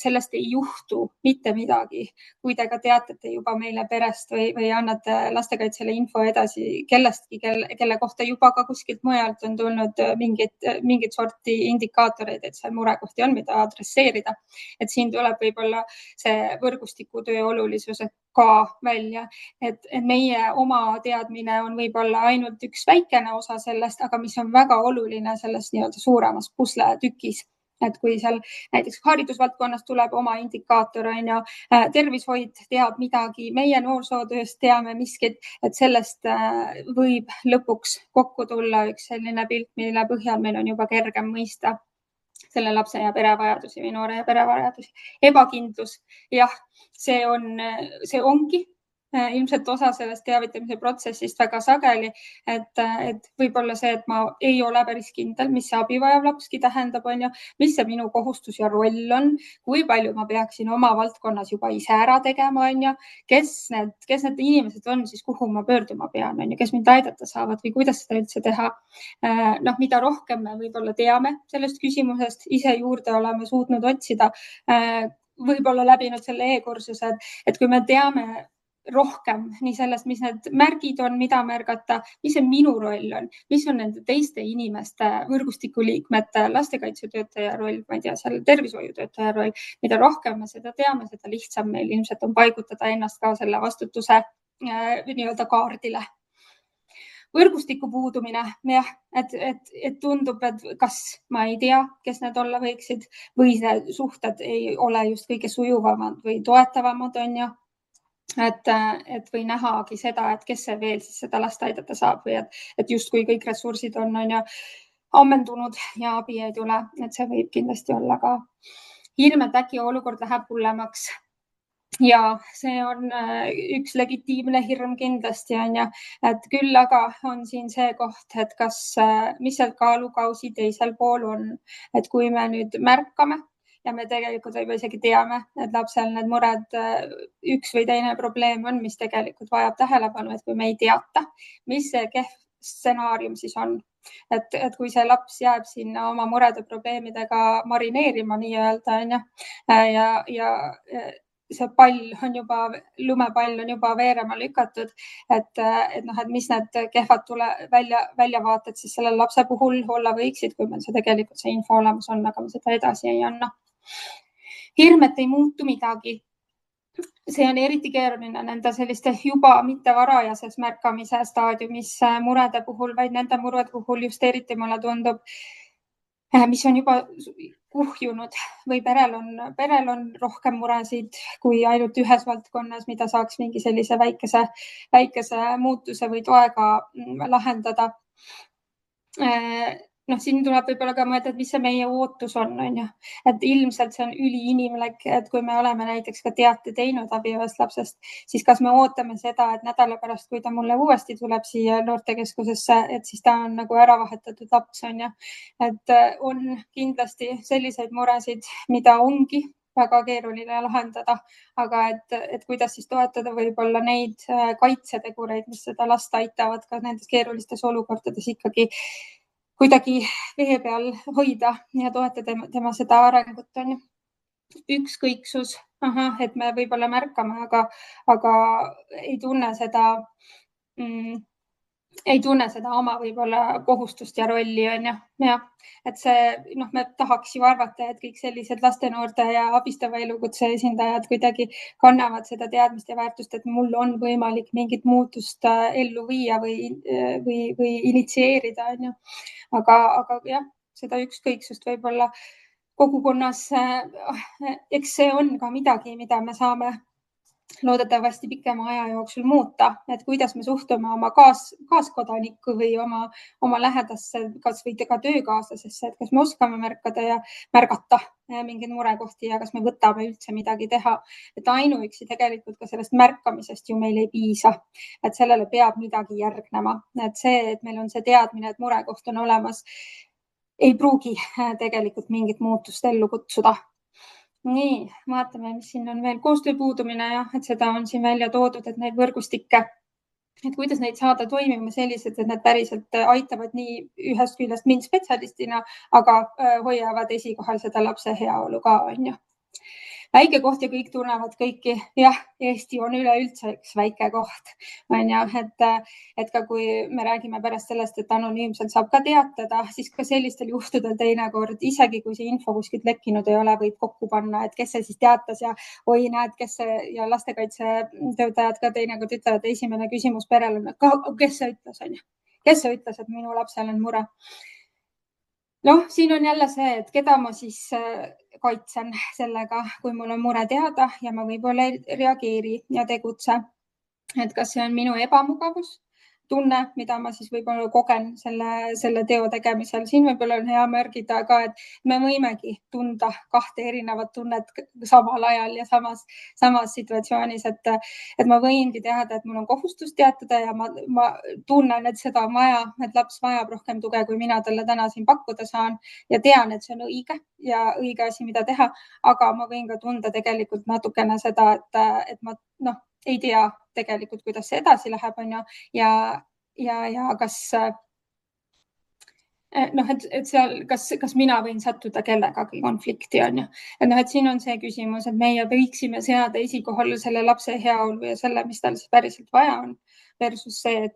sellest ei juhtu mitte midagi, kui te ka teatate juba meile perest või annate lastekaitsele info edasi kellestki, kelle kohta juba ka kuskilt mujalt on tulnud mingit sorti indikaatoreid, et seal murekohti on, mida adresseerida. Et siin tuleb võib-olla see võrgustikutöö olulisus ka välja, et meie oma teadmine on võib-olla ainult üks väikene osa sellest, aga mis on väga oluline selles nii-öelda suuremas pusletükis. Et kui seal näiteks haridusvaldkonnas tuleb oma indikaator, tervishoid teab midagi, meie noorsootööst teame miskit, et sellest võib lõpuks kokku tulla üks selline pilt, mille põhjal meil on juba kergem mõista selle lapse ja pere vajadusi või noore ja pere vajadusi. Ebakindlus, jah, see ongi ilmselt osa sellest teavitamise protsessist väga sageli, et võib-olla see, et ma ei ole päris kindel, mis see abivajav lapski tähendab, on ju, mis see minu kohustus ja roll on, kui palju ma peaksin oma valdkonnas juba ise ära tegema, on ju, kes need inimesed on siis, kuhu ma pöörduma pean, on ju, kes mind aidata saavad või kuidas seda üldse teha. Noh, mida rohkem me võib-olla teame sellest küsimusest, ise juurde oleme suutnud otsida, võib-olla läbinud selle e-kursuse, et kui me teame rohkem nii sellest, mis need märgid on, mida märgata, mis see minu roll on, mis on nende teiste inimeste, võrgustiku liikmete, lastekaitsetöötaja roll, ma ei tea, seal tervishoiutöötaja roll. Mida rohkem me seda teame, seda lihtsam meil ilmselt on paigutada ennast ka selle vastutuse nii-öelda kaardile. Võrgustiku puudumine, jah, et tundub, et kas ma ei tea, kes need olla võiksid või suhted ei ole just kõige sujuvamad või toetavamad, on ju. Et või nähagi seda, et kes see veel siis seda last aidata saab või et justkui kõik ressursid on ju ammendunud ja abi ei tule, et see võib kindlasti olla ka hirm, et äkki olukord läheb hullemaks. Ja see on üks legitiimne hirm kindlasti, on ju, et küll aga on siin see koht, et mis seal kaalukausi teisel pool on, et kui me nüüd märkame ja me tegelikult võib isegi teame, et lapsel need mured, üks või teine probleem on, mis tegelikult vajab tähelepanu, et kui me ei teata, mis see kehv stsenaarium siis on, et kui see laps jääb sinna oma murede probleemidega marineerima nii-öelda, on ju, ja see lumepall on juba veerema lükatud, et mis need kehvad väljavaated siis selle lapse puhul olla võiksid, kui meil tegelikult see info olemas on, aga me seda edasi ei anna. Hirm, et ei muutu midagi. See on eriti keeruline nende selliste juba mitte varajases märkamise staadiumis murede puhul, vaid nende murede puhul just eriti mulle tundub, mis on juba kuhjunud või perel on rohkem muresid kui ainult ühes valdkonnas, mida saaks mingi sellise väikese muutuse või toega lahendada. Siin tuleb võib-olla ka mõelda, et mis see meie ootus on ju. Et ilmselt see on üliinimlik, et kui me oleme näiteks ka teate teinud abivajavast lapsest, siis kas me ootame seda, et nädala pärast, kui ta mulle uuesti tuleb siia noortekeskusesse, et siis ta on nagu ära vahetatud laps, on ju. Et on kindlasti selliseid muresid, mida ongi väga keeruline lahendada, aga et kuidas siis toetada võib-olla neid kaitsetegureid, mis seda last aitavad ka nendes keerulistes olukordades ikkagi kuidagi vee peal hoida ja toetada tema seda arengut, on ju. Ükskõiksus, et me võib-olla märkame, aga ei tunne seda oma võib-olla kohustust ja rolli, on ju. Ja, et see, me tahaks ju arvata, et kõik sellised laste, noorte ja abistava elukutse esindajad kuidagi kannavad seda teadmist ja väärtust, et mul on võimalik mingit muutust ellu viia või initsieerida, on ju. Aga jah, seda ükskõiksust võib-olla kogukonnas, eks see on ka midagi, mida me saame loodetavasti pikema aja jooksul muuta, et kuidas me suhtume oma kaaskodanikku või oma lähedasse, kas või ka töökaaslasesse, et kas me oskame märkata ja märgata mingeid murekohti ja kas me võtame üldse midagi teha. Et ainuüksi tegelikult ka sellest märkamisest ju meil ei piisa, et sellele peab midagi järgnema. Et see, et meil on see teadmine, et murekoht on olemas, ei pruugi tegelikult mingit muutust ellu kutsuda. Nii, vaatame, mis siin on veel. Koostöö puudumine, jah, et seda on siin välja toodud, et neid võrgustikke, et kuidas neid saada toimima sellised, et need päriselt aitavad nii ühest küljest mind spetsialistina, aga hoiavad esikohal seda lapse heaolu ka, on ju. Väike koht ja kõik tunnevad kõiki. Jah, Eesti on üleüldse üks väike koht, on ju, et ka kui me räägime pärast sellest, et anonüümselt saab ka teatada, siis ka sellistel juhtudel teinekord, isegi kui see info kuskilt lekkinud ei ole, võib kokku panna, et kes see siis teatas ja oi, näed, kes see ja lastekaitsetöötajad ka teinekord ütlevad, esimene küsimus perel on, kes see ütles, on ju, kes see ütles, et minu lapsel on mure. Siin on jälle see, et keda ma siis kaitsen sellega, kui mul on mure teada ja ma võib-olla ei reageeri ja tegutse. Et kas see on minu ebamugavus tunne, mida ma siis võib-olla kogen selle teo tegemisel. Siin võib-olla on hea märgida ka, et me võimegi tunda kahte erinevat tunnet samal ajal ja samas situatsioonis, et ma võingi teada, et mul on kohustus teatada ja ma tunnen, et seda on vaja, et laps vajab rohkem tuge, kui mina talle täna siin pakkuda saan ja tean, et see on õige ja õige asi, mida teha, aga ma võin ka tunda tegelikult natukene seda, et ma ei tea tegelikult, kuidas see edasi läheb, on ju, ja kas et seal, kas mina võin sattuda kellegagi konflikti, on ju. Et siin on see küsimus, et meie võiksime seada esikohale selle lapse heaolu ja selle, mis tal siis päriselt vaja on, versus see,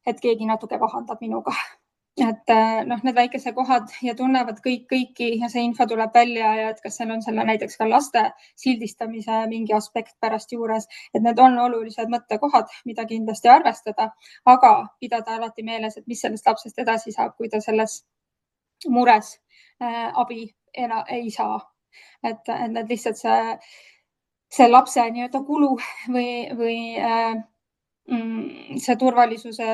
et keegi natuke pahandab minuga. Et need väikese kohad ja tunnevad kõiki ja see info tuleb välja ja et kas seal on selle näiteks ka laste sildistamise mingi aspekt pärast juures, et need on olulised mõttekohad, mida kindlasti arvestada, aga pidada alati meeles, et mis sellest lapsest edasi saab, kui ta selles mures abi ei saa. Et need lihtsalt see lapse nii-öelda kulu või see turvalisuse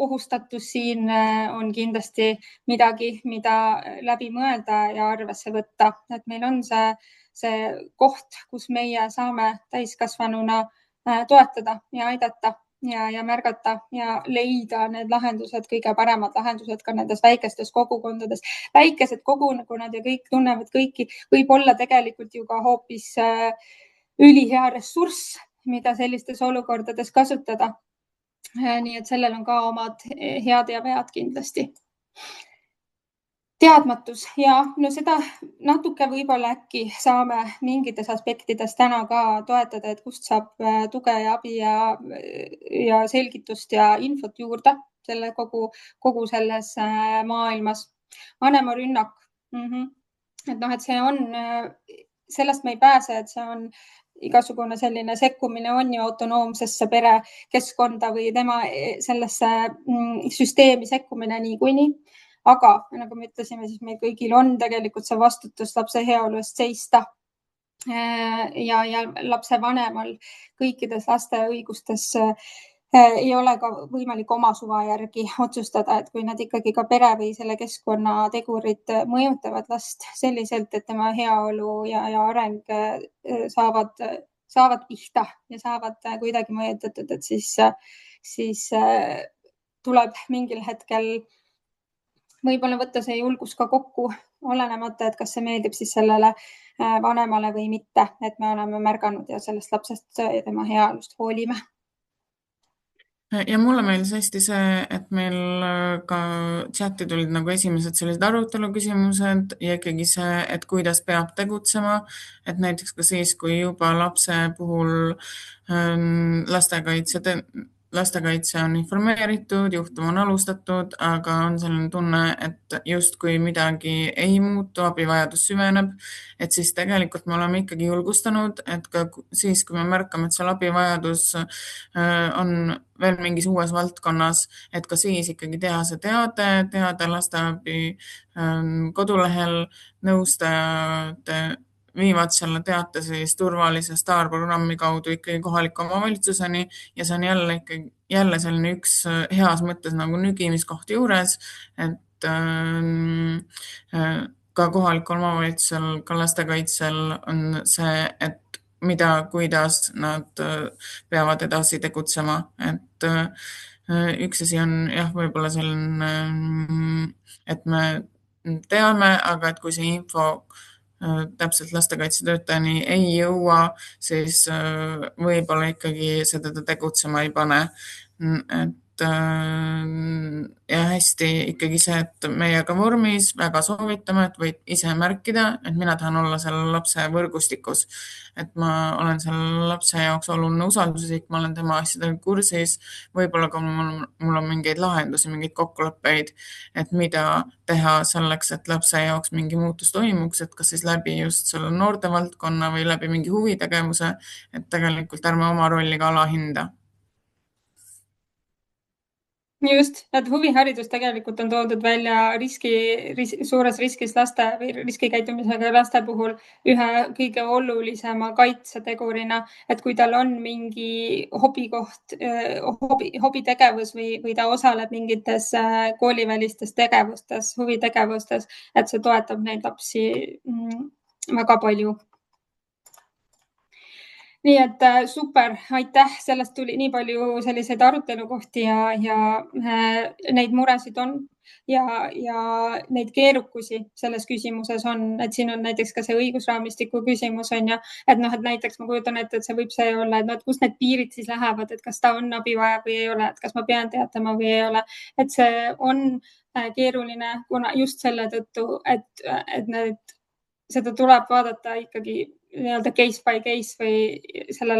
ohustatus siin on kindlasti midagi, mida läbi mõelda ja arvesse võtta, et meil on see koht, kus meie saame täiskasvanuna toetada ja aidata ja märgata ja leida need lahendused, kõige paremad lahendused ka nendes väikestes kogukondades. Väikesed kogukonnad ja kõik tunnevad kõiki, võib olla tegelikult ju ka hoopis ülihea ressurss, mida sellistes olukordades kasutada. Nii et sellel on ka omad head ja vead kindlasti. Teadmatus ja seda natuke võib-olla äkki saame mingites aspektides täna ka toetada, et kust saab tuge ja abi ja selgitust ja infot juurde selle kogu selles maailmas. Vanemarünnak. Et see on, sellest me ei pääse, et see on igasugune selline sekkumine on ju autonoomsesse perekeskkonda või tema sellesse süsteemi sekkumine niikuinii. Aga nagu me ütlesime, siis meil kõigil on tegelikult see vastutus lapse heaolu eest seista ja lapse vanemal kõikides laste õigustes ei ole ka võimalik oma suva järgi otsustada, et kui nad ikkagi ka pere või selle keskkonna tegurid mõjutavad last selliselt, et tema heaolu ja areng saavad pihta ja saavad kuidagi mõjutatud, et siis tuleb mingil hetkel võib-olla võtta see julgus ka kokku, olenemata, et kas see meeldib siis sellele vanemale või mitte, et me oleme märganud ja sellest lapsest ja tema heaolust hoolime. Ja mulle meeldis hästi see, et meil ka chati tulid nagu esimesed sellised arutelu küsimused ja ikkagi see, et kuidas peab tegutsema, et näiteks ka siis, kui juba lapse puhul lastekaitse on informeeritud, juhtum on alustatud, aga on selline tunne, et justkui midagi ei muutu, abivajadus süveneb, et siis tegelikult me oleme ikkagi julgustanud, et ka siis, kui me märkame, et seal abivajadus on veel mingis uues valdkonnas, et ka siis ikkagi teha see teade lasteabi kodulehel, nõustajad viivad selle teate siis turvalise staarprogrammi kaudu ikkagi kohaliku omavalitsuseni ja see on jälle selline üks heas mõttes nagu nügimiskoht juures, et ka kohalikul omavalitsusel, ka lastekaitsel on see, et kuidas nad peavad edasi tegutsema, et üks asi on jah, võib-olla selline, et me teame, aga et kui see info täpselt lastekaitsetöötajani ei jõua, siis võib-olla ikkagi seda ta tegutsema ei pane. Et ja hästi ikkagi see, et meiega vormis väga soovitame, et võid ise märkida, et mina tahan olla selle lapse võrgustikus, et ma olen selle lapse jaoks oluline usaldusisik, ma olen tema asjadega kursis, võib-olla ka mul on mingeid lahendusi, mingeid kokkuleppeid, et mida teha selleks, et lapse jaoks mingi muutus toimuks, et kas siis läbi just selle noortevaldkonna või läbi mingi huvitegevuse, et tegelikult ärme oma rolli ka alahinda. Just, et huviharidus tegelikult on toodud välja suures riskis laste või riskikäitumisega laste puhul ühe kõige olulisema kaitsetegurina, et kui tal on mingi hobikoht, hobitegevus või ta osaleb mingites koolivälistes tegevustes, huvitegevustes, et see toetab neid lapsi väga palju. Nii et super, aitäh, sellest tuli nii palju selliseid arutelukohti ja neid muresid on ja neid keerukusi selles küsimuses on, et siin on näiteks ka see õigusraamistiku küsimus on ja, et näiteks ma kujutan ette, et see võib see olla, et kus need piirid siis lähevad, et kas ta on abivaja või ei ole, et kas ma pean teatama või ei ole, et see on keeruline, kuna just selle tõttu, et seda tuleb vaadata ikkagi nii-öelda case by case või selle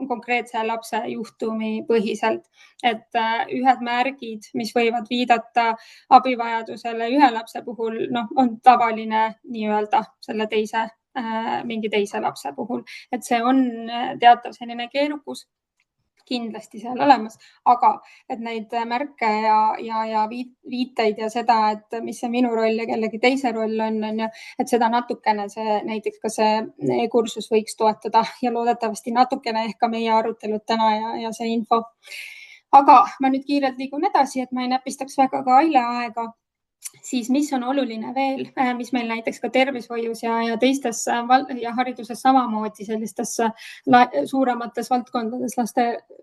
konkreetse lapse juhtumi põhiselt, et ühed märgid, mis võivad viidata abivajadusele ühe lapse puhul, on tavaline nii-öelda selle mingi teise lapse puhul, et see on teatav selline keerukus kindlasti seal olemas, aga et neid märke ja viiteid ja seda, et mis see minu roll ja kellegi teise roll on ju, et seda natukene näiteks ka see kursus võiks toetada ja loodetavasti natukene ehk ka meie arutelud täna ja see info. Aga ma nüüd kiirelt liigun edasi, et ma ei näpistaks väga ka Aile aega. Siis mis on oluline veel, mis meil näiteks ka tervishoius ja teistes ja hariduses samamoodi sellistes suuremates valdkondades,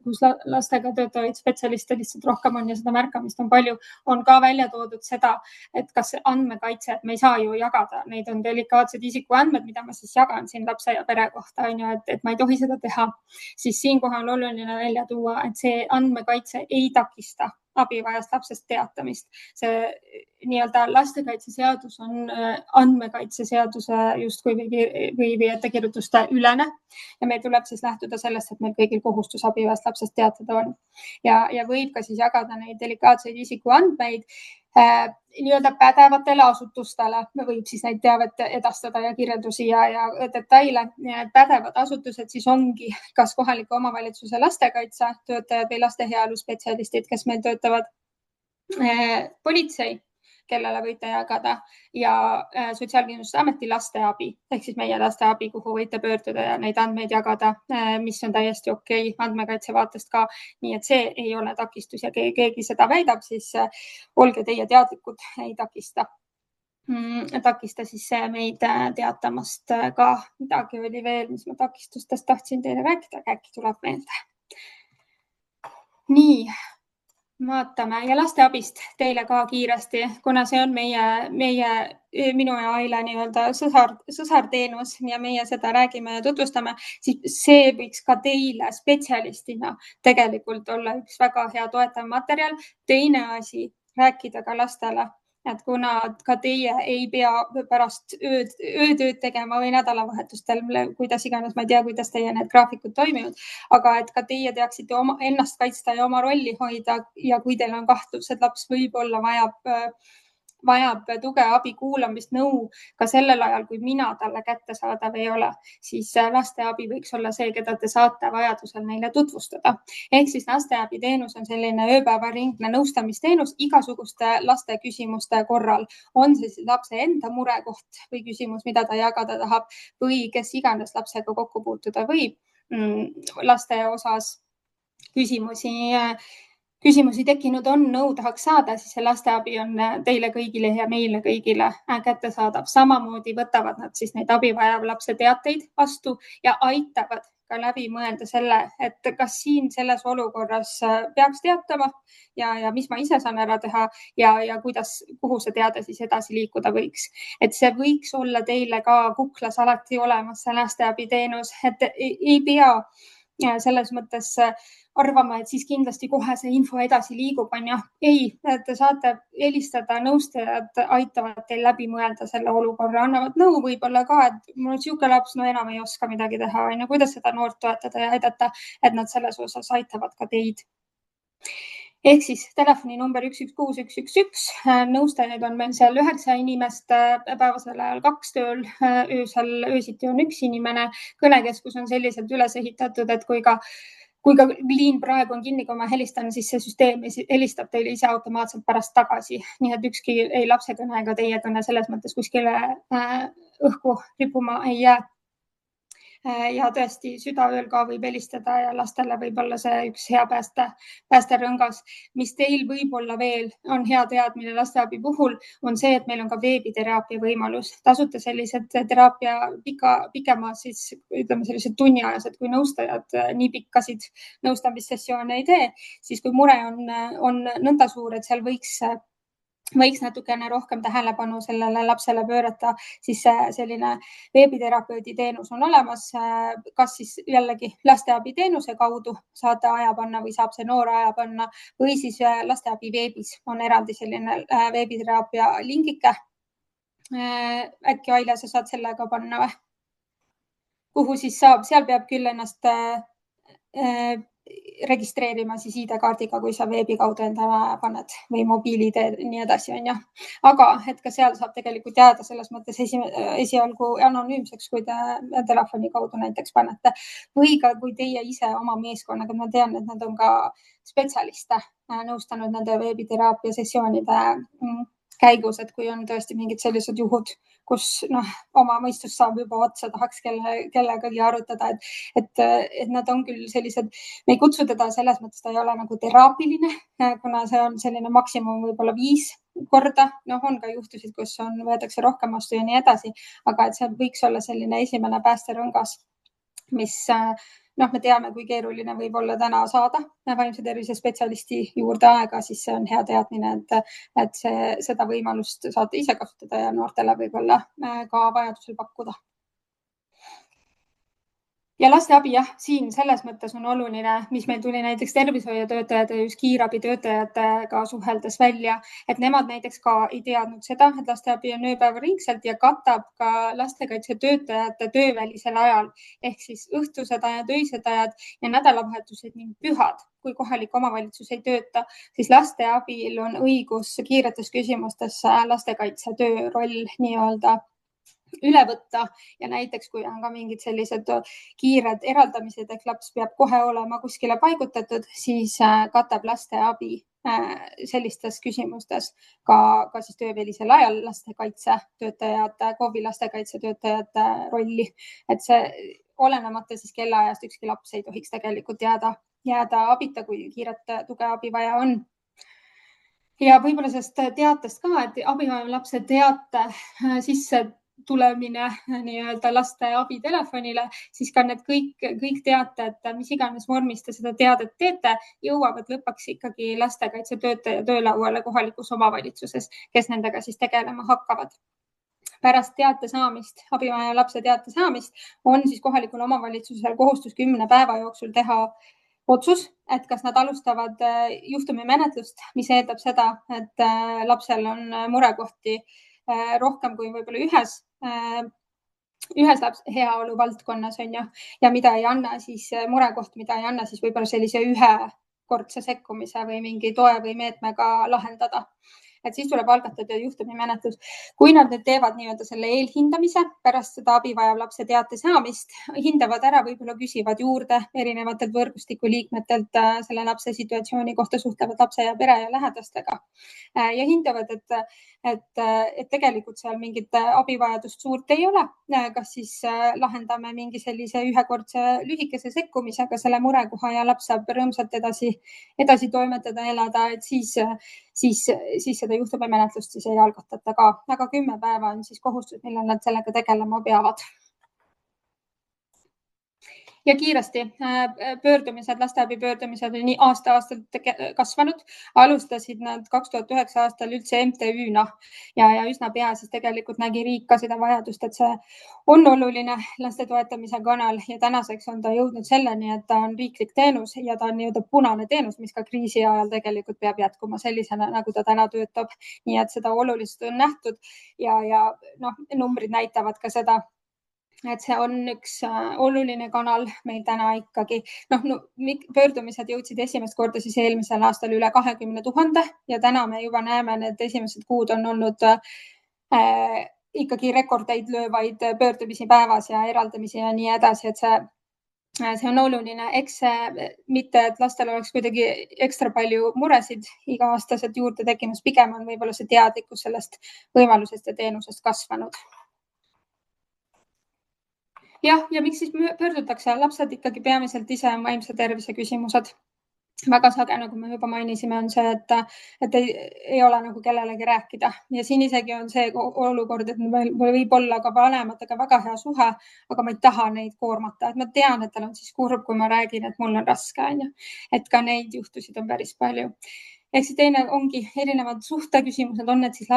kus lastega töötavaid spetsialiste lihtsalt rohkem on ja seda märkamist on palju, on ka välja toodud seda, et kas andmekaitse, et me ei saa ju jagada, neid on delikaatsed isikuandmed, mida ma siis jagan siin lapse ja pere kohta, on ju, et ma ei tohi seda teha. Siis siinkohal on oluline välja tuua, et see andmekaitse ei takista abivajast lapsest teatamist. See nii-öelda lastekaitseseadus on andmekaitseseaduse justkui või ettekirjutuste ülene ja meil tuleb siis lähtuda sellest, et meil kõigil kohustus abivajast lapsest teatada on ja võib ka siis jagada neid delikaatseid isikuandmeid nii-öelda pädevatele asutustele, võib siis neid teavet edastada ja kirjeldusi ja detaile. Pädevad asutused siis ongi kas kohaliku omavalitsuse lastekaitsetöötajad või laste heaolu spetsialistid, kes meil töötavad, politsei, kellele võite jagada ja Sotsiaalkindlustusameti lasteabi ehk siis meie lasteabi, kuhu võite pöörduda ja neid andmeid jagada, mis on täiesti okei andmekaitse vaatest ka. Nii et see ei ole takistus ja keegi seda väidab, siis olge teie teadlikud, ei takista siis meid teatamast ka. Midagi oli veel, mis ma takistustest tahtsin teile rääkida, äkki tuleb meelde. Nii. Vaatame ja lasteabist teile ka kiiresti, kuna see on minu ja Aile nii-öelda sõsarteenus ja meie seda räägime ja tutvustame, siis see võiks ka teile spetsialistina tegelikult olla üks väga hea toetav materjal. Teine asi, rääkida ka lastele, et kuna ka teie ei pea pärast öötööd tegema või nädalavahetustel, kuidas iganes, ma ei tea, kuidas teie need graafikud toimivad, aga et ka teie teaksite ennast kaitsta ja oma rolli hoida ja kui teil on kahtlus, et laps võib-olla vajab tuge, abi, kuulamist, nõu ka sellel ajal, kui mina talle kättesaadav ei ole, siis lasteabi võiks olla see, keda te saate vajadusel neile tutvustada. Ehk siis lasteabiteenus on selline ööpäevaringne nõustamisteenus igasuguste laste küsimuste korral. On see siis lapse enda murekoht või küsimus, mida ta jagada tahab või kes iganes lapsega kokku puutuda võib laste osas küsimusi tekkinud on, nõu tahaks saada, siis see lasteabi on teile kõigile ja meile kõigile kättesaadav. Samamoodi võtavad nad siis neid abivajava lapse teateid vastu ja aitavad ka läbi mõelda selle, et kas siin selles olukorras peaks teatama ja mis ma ise saan ära teha ja kuhu see teade siis edasi liikuda võiks. Et see võiks olla teile ka kuklas alati olemas, see lasteabiteenus, et ei pea selles mõttes arvama, et siis kindlasti kohe see info edasi liigub, on ju. Ei, te saate helistada, nõustajad aitavad teil läbi mõelda selle olukorra, annavad nõu võib-olla ka, et mul on siuke laps, no enam ei oska midagi teha, on ju, kuidas seda noort toetada ja aidata, et nad selles osas aitavad ka teid. Ehk siis telefoninumber 116111, nõustajaid on meil seal 9 inimest, päevasel ajal 2 tööl, öösiti on 1 inimene. Kõnekeskus on selliselt üles ehitatud, et kui ka kui ka liin praegu on kinni, kui ma helistan, siis see süsteem helistab teile ise automaatselt pärast tagasi. Nii et ükski ei lapse kõne ega teie kõne selles mõttes kuskile õhku rippuma ei jää. Ja tõesti südaööl ka võib helistada ja lastele võib olla see üks hea päästerõngas. Mis teil võib-olla veel on hea teadmine lasteabi puhul, on see, et meil on ka veebiteraapia võimalus. Tasuta sellised teraapia pikema, siis ütleme sellised tunniajased, kui nõustajad nii pikkasid nõustamissessioone ei tee, siis kui mure on nõnda suur, et seal võiks natukene rohkem tähelepanu sellele lapsele pöörata, siis selline veebiterapeudi teenus on olemas. Kas siis jällegi lasteabi teenuse kaudu saate aja panna või saab see noor aja panna või siis lasteabi veebis on eraldi selline veebiteraapia lingike. Äkki Aile, sa saad sellega panna või? Kuhu siis saab? Seal peab küll ennast registreerima siis ID-kaardiga, kui sa veebi kaudu endale paned või mobiil-ID nii edasi on jah. Aga et ka seal saab tegelikult jääda selles mõttes esialgu anonüümseks, kui te telefoni kaudu näiteks panete või ka kui teie ise oma meeskonnaga, ma tean, et nad on ka spetsialiste nõustanud nende veebiteraapia sessioonide käigus, et kui on tõesti mingid sellised juhud, kus oma mõistus saab juba otsa, tahaks kellegagi arutada, et nad on küll sellised, me ei kutsu teda selles mõttes, ta ei ole nagu teraapiline, kuna see on selline maksimum võib-olla 5 korda, on ka juhtusid, kus võetakse rohkem vastu ja nii edasi, aga et see võiks olla selline esimene päästerõngas, mis me teame, kui keeruline võib olla täna saada vaimse tervise spetsialisti juurde aega, siis see on hea teadmine, et seda võimalust saate ise kasutada ja noortele võib-olla ka vajadusel pakkuda. Ja lasteabi jah, siin selles mõttes on oluline, mis meil tuli näiteks tervishoiutöötajate ja just kiirabitöötajatega suheldes välja, et nemad näiteks ka ei teadnud seda, et lasteabi on ööpäevaringselt ja katab ka lastekaitsetöötajate töövälisel ajal ehk siis õhtused ajad, öised ajad ja nädalavahetused ning pühad. Kui kohalik omavalitsus ei tööta, siis lasteabil on õigus kiiretes küsimustes lastekaitsetöö roll nii-öelda üle võtta ja näiteks kui on ka mingid sellised kiired eraldamised, ehk laps peab kohe olema kuskile paigutatud, siis katab lasteabi sellistes küsimustes ka siis töövälisel ajal lastekaitsetöötajate, KOV-i lastekaitsetöötajate rolli, et see olenemata siis kellaajast ükski laps ei tohiks tegelikult jääda abita, kui kiiret tuge abi vaja on. Ja võib-olla sellest teatest ka, et abivajav lapse teate sisse tulemine nii-öelda laste abitelefonile, siis ka need kõik teated, mis iganes vormis te seda teadet teete, jõuavad lõpuks ikkagi lastekaitsetöötaja töölauale kohalikus omavalitsuses, kes nendega siis tegelema hakkavad. Pärast teate saamist, abivajaja lapse teate saamist on siis kohalikul omavalitsusel kohustus 10 päeva jooksul teha otsus, et kas nad alustavad juhtumimenetlust, mis eeldab seda, et lapsel on murekohti rohkem kui võib-olla ühes heaolu valdkonnas on ju, ja mida ei anna siis murekoht, mida ei anna siis võib-olla sellise ühekordse sekkumise või mingi toe või meetmega lahendada. Et siis tuleb algatada juhtumimenetlus. Kui nad nüüd teevad nii-öelda selle eelhindamise pärast seda abivajav lapse teate saamist, hindavad ära, võib-olla küsivad juurde erinevatelt võrgustiku liikmetelt selle lapse situatsiooni kohta, suhtlevad lapse ja pere ja lähedastega ja hindavad, et tegelikult seal mingit abivajadust suurt ei ole. Kas siis lahendame mingi sellise ühekordse lühikese sekkumisega selle murekoha ja laps saab rõõmsalt edasi toimetada, elada, et siis seda juhtumimenetlust siis ei algatata ka, aga 10 päeva on siis kohustus, millal nad sellega tegelema peavad. Ja kiiresti pöördumised, lasteabi pöördumised on nii aasta-aastalt kasvanud. Alustasid nad 2009 aastal üldse MTÜ-na ja üsna pea siis tegelikult nägi riik ka seda vajadust, et see on oluline laste toetamise kanal ja tänaseks on ta jõudnud selleni, et ta on riiklik teenus ja ta on nii-öelda punane teenus, mis ka kriisi ajal tegelikult peab jätkuma sellisena, nagu ta täna töötab. Nii et seda olulisust on nähtud ja numbrid näitavad ka seda, et see on üks oluline kanal meil täna ikkagi. Pöördumised jõudsid esimest korda siis eelmisel aastal üle 20 000 ja täna me juba näeme, need esimesed kuud on olnud ikkagi rekordeid löövaid pöördumisi päevas ja eraldamisi ja nii edasi, et see see on oluline, eks mitte, et lastel oleks kuidagi ekstra palju muresid iga-aastaselt juurde tekkimas, pigem on võib-olla see teadlikkus sellest võimalusest ja teenusest kasvanud. Jah, ja miks siis pöördutakse? Lapsed ikkagi peamiselt ise on vaimse tervise küsimused. Väga sage, nagu me juba mainisime, on see, et ei ole nagu kellelegi rääkida ja siin isegi on see olukord, et meil võib olla ka vanematega väga hea suhe, aga ma ei taha neid koormata, et ma tean, et tal on siis kurb, kui ma räägin, et mul on raske, on ju. Et ka neid juhtusid on päris palju. Ehk siis teine ongi erinevad suhteküsimused, on need siis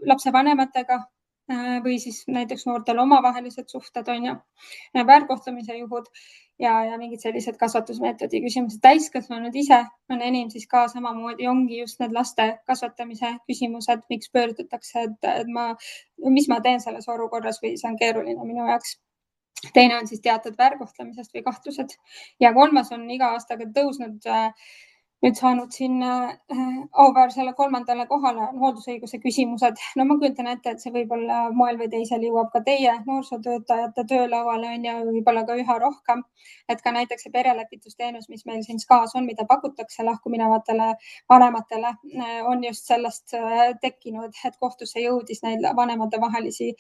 lapsevanematega või siis näiteks noortel omavahelised suhted, on ju, väärkohtlemise juhud ja mingid sellised kasvatusmeetodi küsimused. Täiskasvanud ise on enim siis ka samamoodi, ongi just need laste kasvatamise küsimused, miks pöördutakse, et mis ma teen selles olukorras või see on keeruline minu jaoks. Teine on siis teatud väärkohtlemisest või kahtlused ja kolmas on iga aastaga tõusnud nüüd saanud siin auväärsele 3. kohale on hooldusõiguse küsimused. No ma kujutan ette, et see võib-olla moel või teisel jõuab ka teie noorsootöötajate töölauale on ja võib-olla ka üha rohkem. Et ka näiteks see perelepitusteenus, mis meil siin SKA-s on, mida pakutakse lahkuminevatele vanematele, on just sellest tekkinud, et kohtusse jõudis neid vanemate vahelisi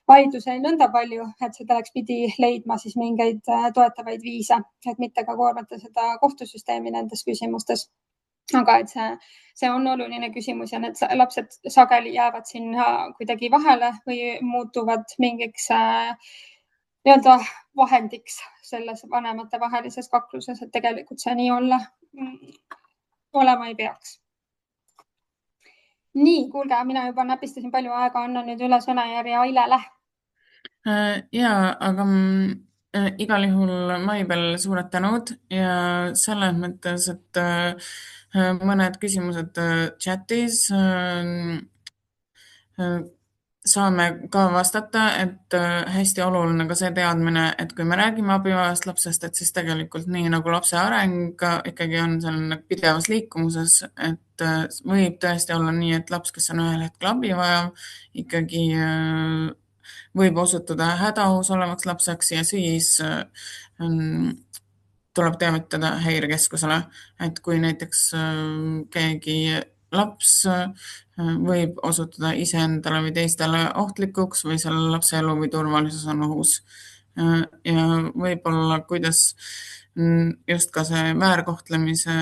vaidlusi nõnda palju, et seda läks pidi leidma siis mingeid toetavaid viise, et mitte ka koormata seda kohtusüsteemi nendes küsimustes. Aga et see on oluline küsimus ja need lapsed sageli jäävad sinna kuidagi vahele või muutuvad mingiks nii-öelda vahendiks selles vanemate vahelises kakluses, et tegelikult see nii olema ei peaks. Nii, kuulge, mina juba näpistasin palju aega, annan nüüd üle sõnajärje Ailele. Ja, aga igal juhul Maibel suured tänud ja selles mõttes, et mõned küsimused chatis saame ka vastata, et hästi oluline ka see teadmine, et kui me räägime abivajavast lapsest, et siis tegelikult nii nagu lapse areng ikkagi on selline pidevas liikumuses, et võib tõesti olla nii, et laps, kes on ühel hetkel abivajav, ikkagi võib osutuda hädaohus olevaks lapseks ja siis tuleb teavitada häirekeskusele, et kui näiteks keegi laps võib osutuda iseendale või teistele ohtlikuks või selle lapse elu või turvalisus on ohus. Ja võib-olla, kuidas just ka see väärkohtlemise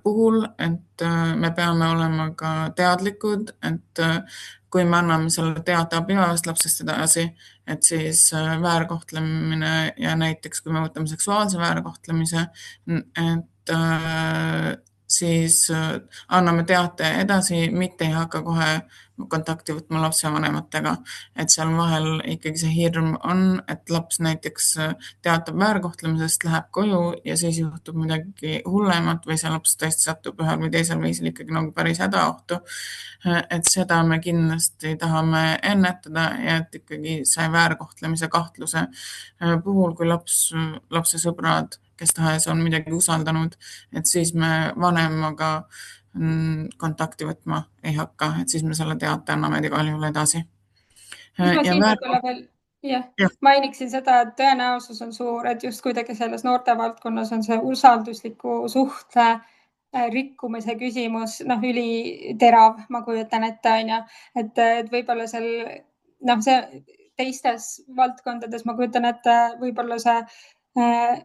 puhul, et me peame olema ka teadlikud, et kui me anname selle teate abivajavast lapsest edasi, et siis väärkohtlemine ja näiteks kui me võtame seksuaalse väärkohtlemise, et siis anname teate edasi, mitte ei hakka kohe kontakti võtma lapsevanematega, et seal vahel ikkagi see hirm on, et laps näiteks teatab väärkohtlemisest, läheb koju ja siis juhtub midagi hullemat või see laps tõesti satub ühel või teisel viisil ikkagi nagu päris hädaohtu. Et seda me kindlasti tahame ennetada ja et ikkagi see väärkohtlemise kahtluse puhul, kui lapse sõbrad, kes tahes on midagi usaldanud, et siis me vanemaga kontakti võtma ei hakka, et siis me selle teate anname igal juhul edasi. Mainiksin seda, et tõenäosus on suur, et just kuidagi selles noorte valdkonnas on see usaldusliku suhte rikkumise küsimus üliterav, ma kujutan ette, on ju, et võib-olla seal see teistes valdkondades ma kujutan ette, võib-olla see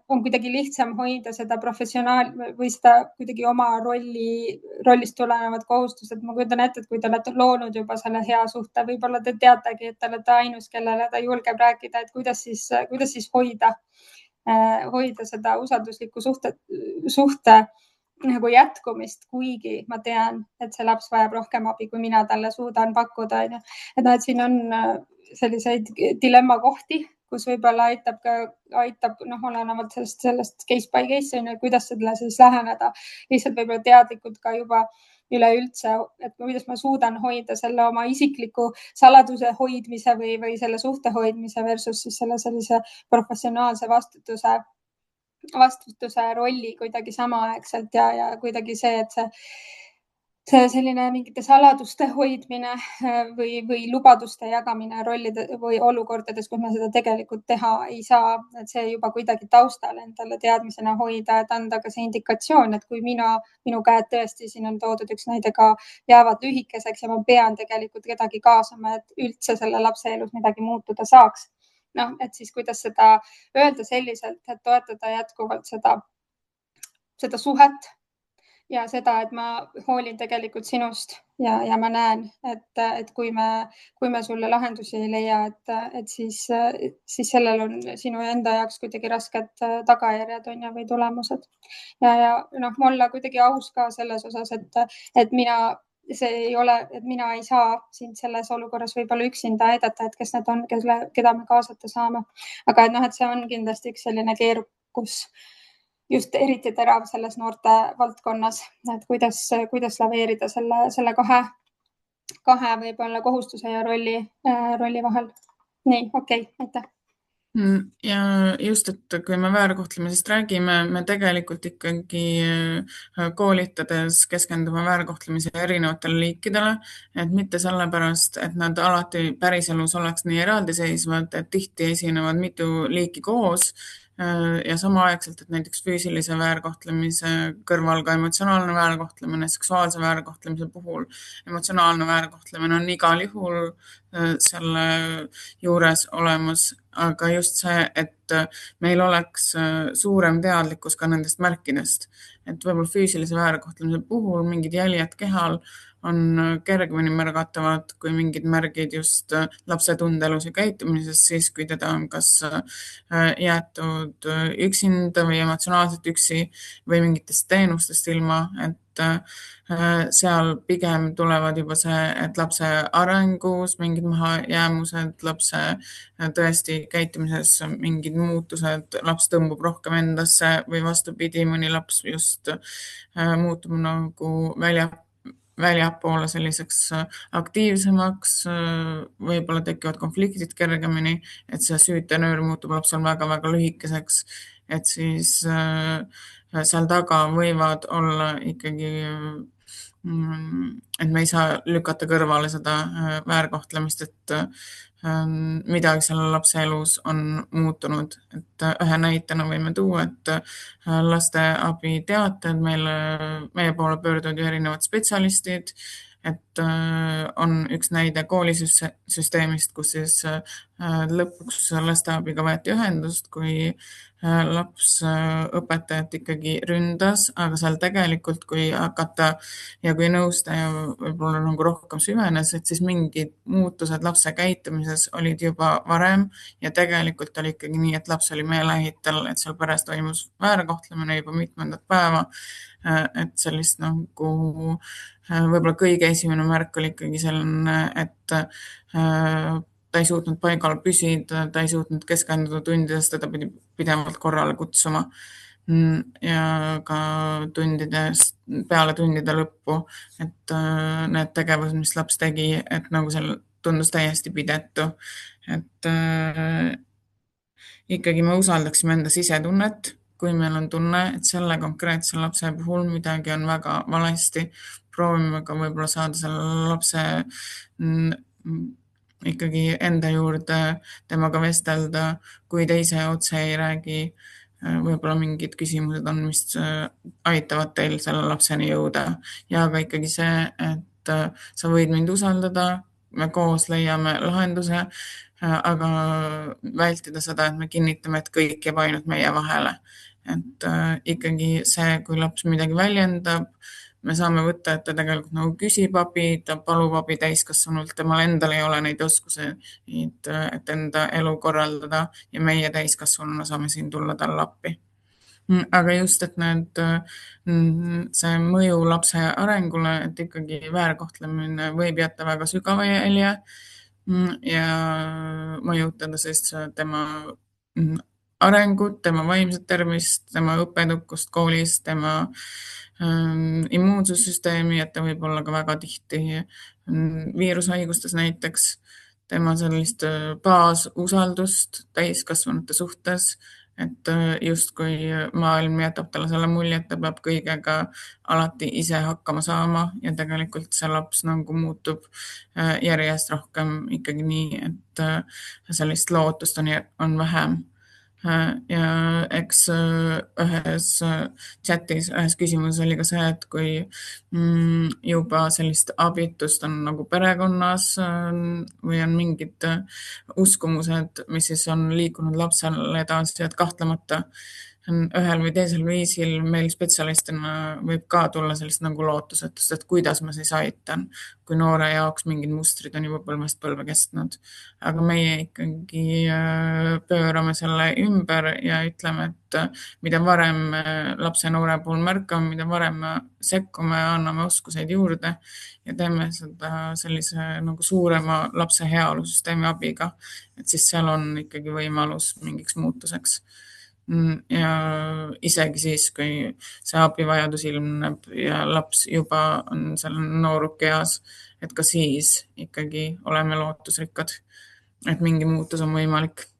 on kuidagi lihtsam hoida seda või seda kuidagi oma rollist tulenevat kohustust, et ma kujutan ette, et kui te olete loonud juba selle hea suhte, võib-olla te teategi, et te olete ainus, kellele ta julgeb rääkida, et kuidas siis hoida seda usalduslikku suhte nagu jätkumist, kuigi ma tean, et see laps vajab rohkem abi, kui mina talle suudan pakkuda. Et siin on selliseid dilemma kohti, kus võib-olla aitab olenevalt sellest case by case, kuidas selle siis läheneda. Lihtsalt võib-olla teadlikult ka juba üleüldse, et kuidas ma suudan hoida selle oma isikliku saladuse hoidmise või selle suhte hoidmise versus siis selle sellise professionaalse vastutuse rolli kuidagi samaaegselt ja kuidagi see, et see see selline mingite saladuste hoidmine või lubaduste jagamine rollide või olukordades, kus me seda tegelikult teha ei saa, et see juba kuidagi taustal endale teadmisena hoida, et anda ka see indikatsioon, et kui minu käed tõesti, siin on toodud üks näide ka, jäävad lühikeseks ja ma pean tegelikult kedagi kaasama, et üldse selle lapse elus midagi muutuda saaks. noh, et siis kuidas seda öelda selliselt, et toetada jätkuvalt seda suhet ja seda, et ma hoolin tegelikult sinust ja ma näen, et kui me sulle lahendusi ei leia, et siis sellel on sinu enda jaoks kuidagi rasked tagajärjed on ju, või tulemused. ja noh, olla kuidagi aus ka selles osas, et see ei ole, et mina ei saa sind selles olukorras võib-olla üksinda aidata, et kes need on, keda me kaasata saame. aga et noh, et see on kindlasti üks selline keerukus just eriti terav selles noorte valdkonnas, et kuidas laveerida selle kahe võib-olla kohustuse ja rolli vahel. nii, okei, aitäh. Ja just, et kui me väärkohtlemisest räägime, me tegelikult ikkagi koolitades keskendume väärkohtlemise erinevatele liikidele, et mitte sellepärast, et nad alati päriselus oleks nii eraldiseisvad, et tihti esinevad mitu liiki koos ja samaaegselt, et näiteks füüsilise väärkohtlemise kõrval ka emotsionaalne väärkohtlemine, seksuaalse väärkohtlemise puhul emotsionaalne väärkohtlemine on igal juhul selle juures olemas, aga just see, et meil oleks suurem teadlikkus ka nendest märkidest, et võib-olla füüsilise väärkohtlemise puhul mingid jäljed kehal on kergemini märgatavad kui mingid märgid just lapse tundeelus ja käitumises, siis kui teda on kas jäetud üksinda või emotsionaalselt üksi või mingitest teenustest ilma, et seal pigem tulevad juba see, et lapse arengus mingid mahajäämused, lapse tõesti käitumises mingid muutused, laps tõmbub rohkem endasse või vastupidi, mõni laps just muutub nagu väljapoole selliseks aktiivsemaks, võib-olla tekivad konfliktid kergemini, et see süütenöör muutub lapsel väga-väga lühikeseks, et siis seal taga võivad olla ikkagi, et me ei saa lükata kõrvale seda väärkohtlemist, et midagi selle lapse elus on muutunud, et ühe näitena võime tuua, et lasteabi teated meie poole pöörduvad ju erinevad spetsialistid, et on üks näide koolisüsteemist, kus siis lõpuks lasteabiga võeti ühendust, kui laps õpetajat ikkagi ründas, aga seal tegelikult, kui hakata ja kui nõustaja võib-olla nagu rohkem süvenes, et siis mingid muutused lapse käitumises olid juba varem ja tegelikult oli ikkagi nii, et laps oli meeleheitel, et seal peres toimus väärkohtlemine juba mitmendat päeva, et sellist nagu võib-olla kõige esimene märk oli ikkagi selline, et ta ei suutnud paigal püsida, ta ei suutnud keskenduda tundides, teda pidi pidevalt korrale kutsuma ja ka peale tundide lõppu, et need tegevused, mis laps tegi, et nagu seal tundus täiesti pidetu, et ikkagi me usaldaksime enda sisetunnet, kui meil on tunne, et selle konkreetse lapse puhul midagi on väga valesti, proovime ka võib-olla saada selle lapse ikkagi enda juurde, temaga vestelda, kui ta ise otse ei räägi, võib-olla mingid küsimused on, mis aitavad teil selle lapseni jõuda ja ka ikkagi see, et sa võid mind usaldada, me koos leiame lahenduse, aga vältida seda, et me kinnitame, et kõik jääb ainult meie vahele. Et ikkagi see, kui laps midagi väljendab, me saame võtta, et ta tegelikult nagu küsib abi, ta palub abi täiskasvanult, temal endal ei ole neid oskusi, et enda elu korraldada ja meie täiskasvanuna saame siin tulla talle appi. Aga just, et see mõju lapse arengule, et ikkagi väärkohtlemine võib jätta väga sügava jälje ja mõjutada siis tema arengut, tema vaimset tervist, tema õppeedukust koolis, tema immuunsussüsteemi, et ta võib olla ka väga tihti viirushaigustes näiteks, tema sellist baasusaldust täiskasvanute suhtes, et justkui maailm jätab talle selle mulje, et ta peab kõigega alati ise hakkama saama ja tegelikult see laps nagu muutub järjest rohkem ikkagi nii, et sellist lootust on vähem. Ja eks ühes chatis, ühes küsimuses oli ka see, et kui juba sellist abitust on nagu perekonnas või on mingid uskumused, mis siis on liikunud lapsele edasi, et kahtlemata ühel või teisel viisil meil spetsialistina võib ka tulla sellist nagu lootusetust, et kuidas ma siis aitan, kui noore jaoks mingid mustrid on juba põlvest põlve kestnud. Aga meie ikkagi pöörame selle ümber ja ütleme, et mida varem lapse ja noore puhul märkame, mida varem me sekkume, anname oskuseid juurde ja teeme seda sellise nagu suurema lapse heaolusüsteemi abiga, et siis seal on ikkagi võimalus mingiks muutuseks. Ja isegi siis, kui see abivajadus ilmneb ja laps juba on seal noorukeas, et ka siis ikkagi oleme lootusrikkad, et mingi muutus on võimalik.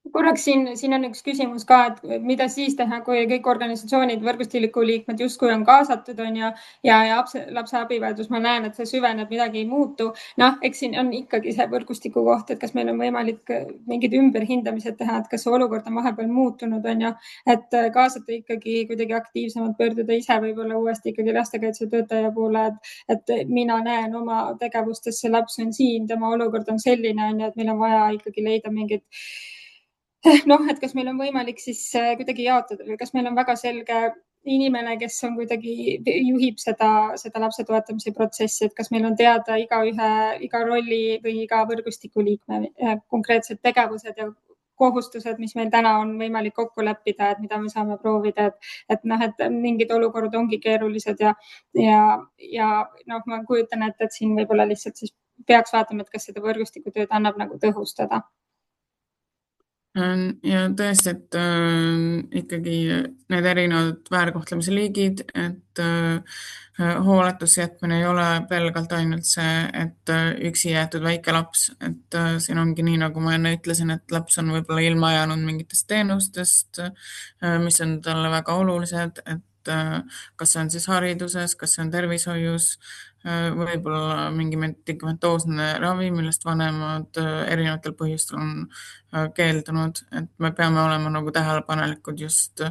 Korraks siin on üks küsimus ka, et mida siis teha, kui kõik organisatsioonid, võrgustiku liikmed justkui on kaasatud, on ju, ja lapse abivajadus, ma näen, et see süveneb, midagi ei muutu. Eks siin on ikkagi see võrgustiku koht, et kas meil on võimalik mingid ümberhindamised teha, et kas see olukord on vahepeal muutunud, on ju, et kaasata ikkagi kuidagi aktiivsemalt, pöörduda ise võib-olla uuesti ikkagi lastekaitsetöötaja poole, et mina näen oma tegevustes, see laps on siin, tema olukord on selline, on ju, et meil on vaja ikkagi leida mingid et kas meil on võimalik siis kuidagi jaotada või kas meil on väga selge inimene, kes on kuidagi juhib seda lapse toetamise protsessi, et kas meil on teada iga rolli või iga võrgustiku liikme konkreetsed tegevused ja kohustused, mis meil täna on võimalik kokku leppida, et mida me saame proovida, et mingid olukorrad ongi keerulised ja ma kujutan ette, et siin võib-olla lihtsalt siis peaks vaatama, et kas seda võrgustikutööd annab nagu tõhustada. Ja tõesti, et ikkagi need erinevad väärkohtlemise liigid, et hooletusse jätmine ei ole pelgalt ainult see, et üksi jäetud väike laps, et siin ongi nii, nagu ma enne ütlesin, et laps on võib-olla ilma jäänud mingitest teenustest, mis on talle väga olulised, et kas see on siis hariduses, kas see on tervishoius, võib-olla mingi medikamentoosne ravi, millest vanemad erinevatel põhjustel on keeldunud, et me peame olema nagu tähelepanelikud just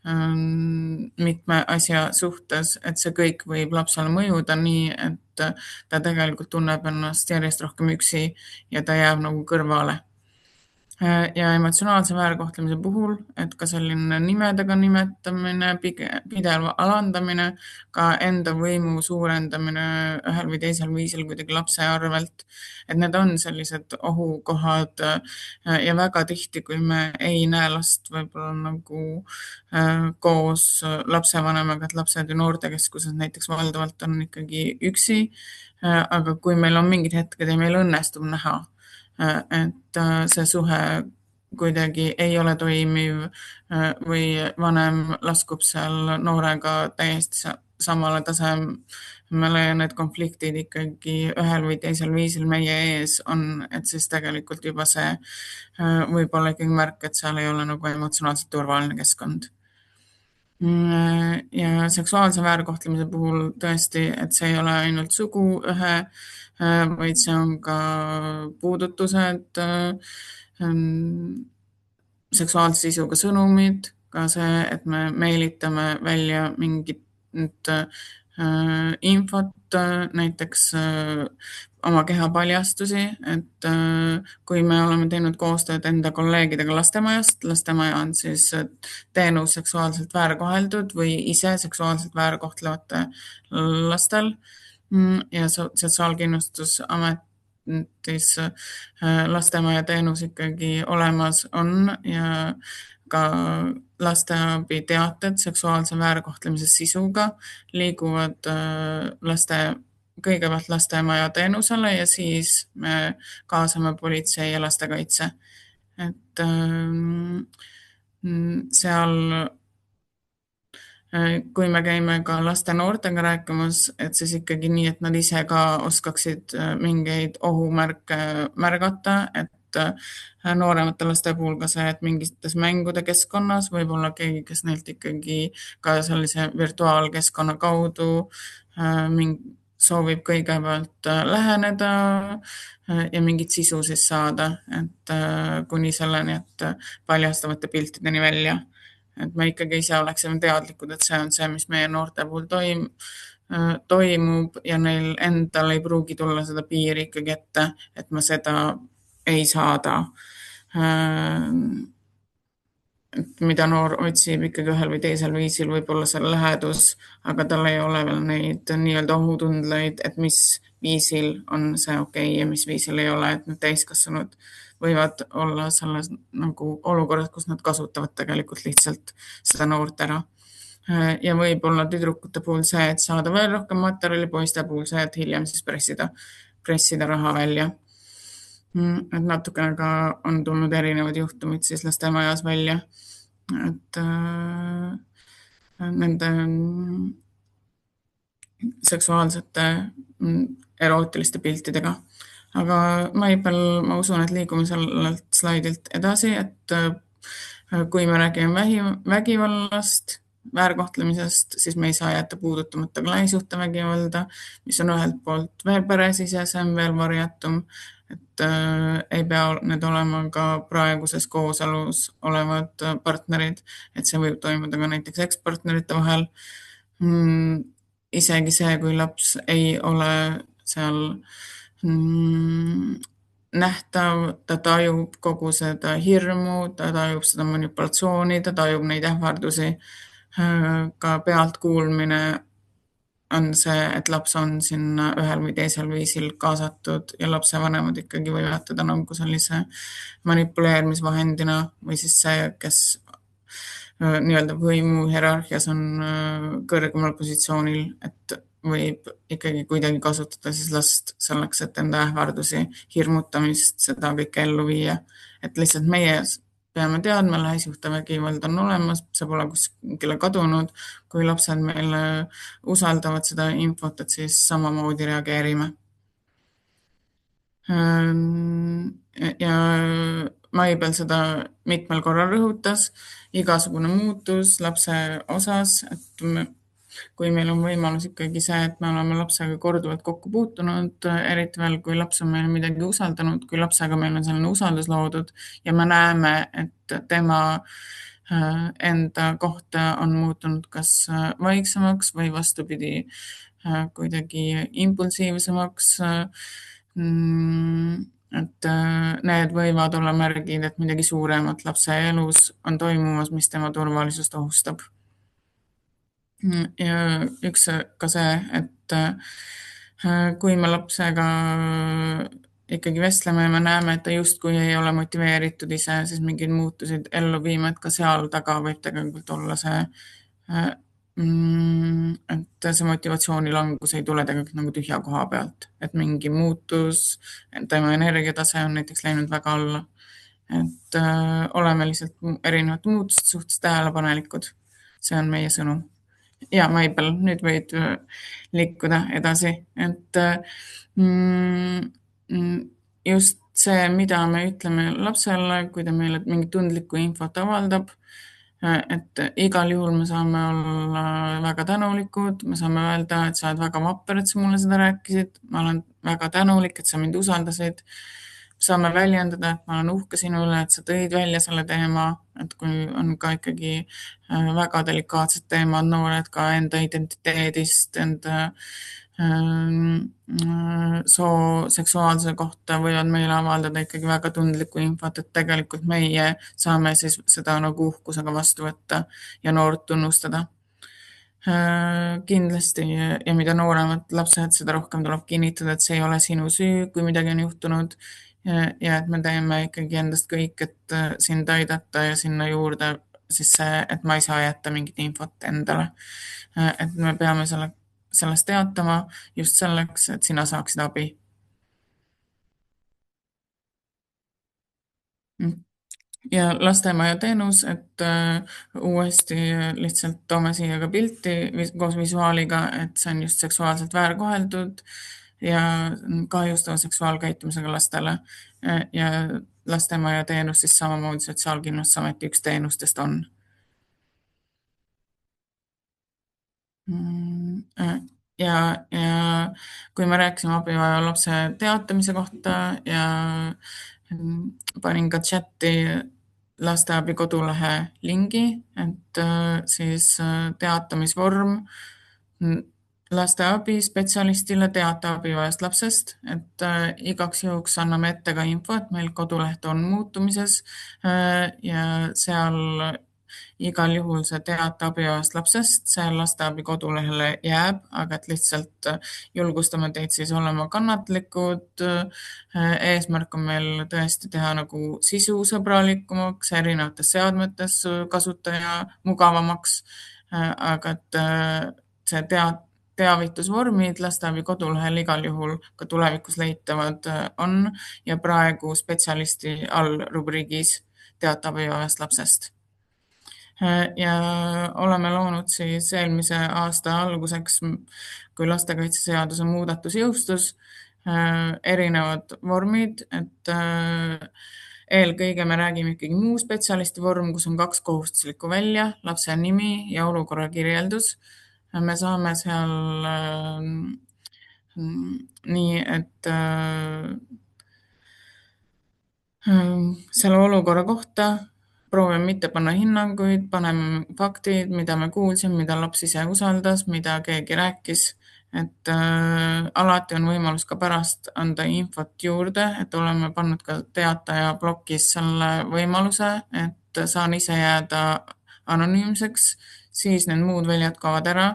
mitme asja suhtes, et see kõik võib lapsele mõjuda nii, et ta tegelikult tunneb ennast järjest rohkem üksi ja ta jääb nagu kõrvale. Ja emotsionaalse väärkohtlemise puhul, et ka selline nimedega nimetamine, pidev alandamine, ka enda võimu suurendamine ühel või teisel viisil kuidagi lapse arvelt, et need on sellised ohukohad ja väga tihti, kui me ei näe last võib-olla nagu koos lapsevanemaga, et lapsed ja noortekeskuses näiteks valdavalt on ikkagi üksi, aga kui meil on mingid hetked ja meil õnnestub näha, et see suhe kuidagi ei ole toimiv või vanem laskub seal noorega täiesti samale tasemele ja need konfliktid ikkagi ühel või teisel viisil meie ees on, et siis tegelikult juba see võib olla ikkagi märk, et seal ei ole nagu emotsionaalselt turvaline keskkond. Ja seksuaalse väärkohtlemise puhul tõesti, et see ei ole ainult suguühe, vaid see on ka puudutused, seksuaalse sisuga sõnumid, ka see, et me meelitame välja mingit infot, näiteks oma kehapaljastusi, et kui me oleme teinud koostööd enda kolleegidega Lastemajast, Lastemaja on siis teenus seksuaalselt väärkoheldud või ise seksuaalselt väärkohtlevate lastel, ja Sotsiaalkindlustusametis Lastemaja teenus ikkagi olemas on ja ka lasteabi teated seksuaalse väärkohtlemise sisuga liiguvad kõigepealt Lastemaja teenusele ja siis me kaasame politsei ja lastekaitse. Et seal kui me käime ka laste noortega rääkimas, et siis ikkagi nii, et nad ise ka oskaksid mingeid ohumärke märgata, et nooremate laste puhul ka see, et mingites mängude keskkonnas võib olla keegi, kes neilt ikkagi ka sellise virtuaalkeskkonna kaudu soovib kõigepealt läheneda ja mingit sisu siis saada, et kuni selleni, et paljastavate piltideni välja. Et me ikkagi ise oleksime teadlikud, et see on see, mis meie noorte puhul toimub ja neil endal ei pruugi tulla seda piiri ikkagi ette, et ma seda ei saada. Et mida noor otsib ikkagi ühel või teisel viisil võib-olla selle lähedus, aga tal ei ole veel neid nii-öelda ohutundleid, et mis viisil on see okei ja mis viisil ei ole, et need täiskasvanud võivad olla selles nagu olukorras, kus nad kasutavad tegelikult lihtsalt seda noort ära. Ja võib olla tüdrukute puhul see, et saada veel rohkem materjali, poiste puhul see, et hiljem siis pressida raha välja. Et natukene ka on tulnud erinevad juhtumid siis lastemajas välja, et nende seksuaalsete erootiliste piltidega. Aga Maibel, ma usun, et liigume sellelt slaidilt edasi, et kui me räägime vägivallast, väärkohtlemisest, siis me ei saa jätta puudutamata ka lähisuhtevägivalda, mis on ühelt poolt veel peresisesem, veel varjatum, et ei pea need olema ka praeguses kooselus olevad partnerid, et see võib toimuda ka näiteks ekspartnerite vahel. Isegi see, kui laps ei ole seal nähtav, ta tajub kogu seda hirmu, ta tajub seda manipulatsiooni, ta tajub neid ähvardusi, ka pealtkuulmine on see, et laps on sinna ühel või teisel viisil kaasatud ja lapsevanemad ikkagi võivad teda nagu sellise manipuleerimisvahendina või siis see, kes nii-öelda võimu hierarhias on kõrgemal positsioonil, et võib ikkagi kuidagi kasutada siis last selleks, et enda ähvardusi, hirmutamist, seda kõike ellu viia. Et lihtsalt meie peame teadma, lähisuhtevägivald on olemas, see pole kuskile kadunud. Kui lapsed meile usaldavad seda infot, et siis samamoodi reageerime. Ja Maibel seda mitmel korral rõhutas, igasugune muutus lapse osas, et kui meil on võimalus ikkagi see, et me oleme lapsega korduvalt kokku puutunud, eriti veel, kui laps on meile midagi usaldanud, kui lapsega meil on selline usaldus loodud ja me näeme, et tema enda kohta on muutunud kas vaiksemaks või vastupidi kuidagi impulsiivsemaks, et need võivad olla märgid, et midagi suuremat lapse elus on toimumas, mis tema turvalisust ohustab. Ja üks ka see, et kui me lapsega ikkagi vestleme ja me näeme, et ta justkui ei ole motiveeritud ise siis mingeid muutusid ellu viima, et ka seal taga võib tegelikult olla see, et see motivatsioonilangus ei tule tegelikult nagu tühja koha pealt, et mingi muutus, tema energiatase on näiteks läinud väga alla. Et oleme lihtsalt erinevate muutuste suhtes tähelepanelikud. See on meie sõnum. Ja Maibel, nüüd võid liikuda edasi, et just see, mida me ütleme lapsele, kui ta meile mingit tundlikku infot avaldab, et igal juhul me saame olla väga tänulikud, me saame öelda, et sa oled väga vapper, et sa mulle seda rääkisid, ma olen väga tänulik, et sa mind usaldasid. Saame väljendada, et ma olen uhke sinu üle, et sa tõid välja selle teema, et kui on ka ikkagi väga delikaatsed teemad, noored ka enda identiteedist, enda soo seksuaalse kohta võivad meile avaldada ikkagi väga tundlikku infot, et tegelikult meie saame siis seda nagu uhkusega vastu võtta ja noort tunnustada. Kindlasti ja mida nooremad lapsed, seda rohkem tuleb kinnitada, et see ei ole sinu süü, kui midagi on juhtunud ja et me teeme ikkagi endast kõik, et sind aidata ja sinna juurde siis see, et ma ei saa jätta mingit infot endale. Et me peame sellest teatama just selleks, et sina saaksid abi. Ja lastemaja teenus, et uuesti lihtsalt toome siia ka pilti koos visuaaliga, et see on just seksuaalselt väärkoheldud ja kahjustava seksuaalkäitumisega lastele ja lastemaja teenus siis samamoodi Sotsiaalkindlustusameti üks teenustest on. Ja kui me rääkisime abivaja lapse teatamise kohta ja panin ka chati lasteabi kodulehe lingi, et siis teatamisvorm lasteabi spetsialistile teate abivajast lapsest, et igaks juhuks anname ette ka info, et meil koduleht on muutumises ja seal igal juhul see teate abivajast lapsest, see lasteabi kodulehele jääb, aga et lihtsalt julgustame teid siis olema kannatlikud. Eesmärk on meil tõesti teha nagu sisusõbralikumaks, erinevates seadmetes kasutaja mugavamaks, aga et see teavitusvormid lasteabi kodulehel igal juhul ka tulevikus leitavad on ja praegu spetsialisti all rubriigis teate abivajast lapsest. Ja oleme loonud siis eelmise aasta alguseks, kui lastekaitseseaduse muudatus jõustus, erinevad vormid, et eelkõige me räägime ikkagi muu spetsialisti vorm, kus on 2 kohustuslikku välja, lapse nimi ja olukorra kirjeldus. Me saame seal nii, et selle olukorra kohta proovime mitte panna hinnanguid, paneme faktid, mida me kuulsime, mida laps ise usaldas, mida keegi rääkis, et alati on võimalus ka pärast anda infot juurde, et oleme pannud ka teataja blokis selle võimaluse, et saan ise jääda anonüümseks, siis need muud väljad kaovad ära.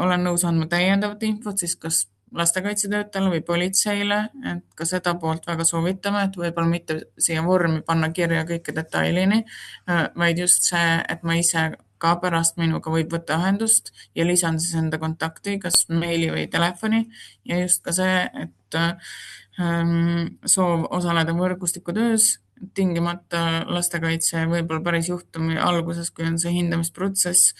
Olen nõus andma täiendavat infot, siis kas lastekaitsetöötajale või politseile, et ka seda poolt väga soovitame, et võib-olla mitte siia vormi panna kirja kõike detailini, vaid just see, et ma ise ka pärast minuga võib võtta ühendust ja lisan siis enda kontakti, kas meili või telefoni ja just ka see, et soov osaleda võrgustiku töös, tingimata lastekaitse võib-olla päris juhtumi alguses, kui on see hindamisprotsess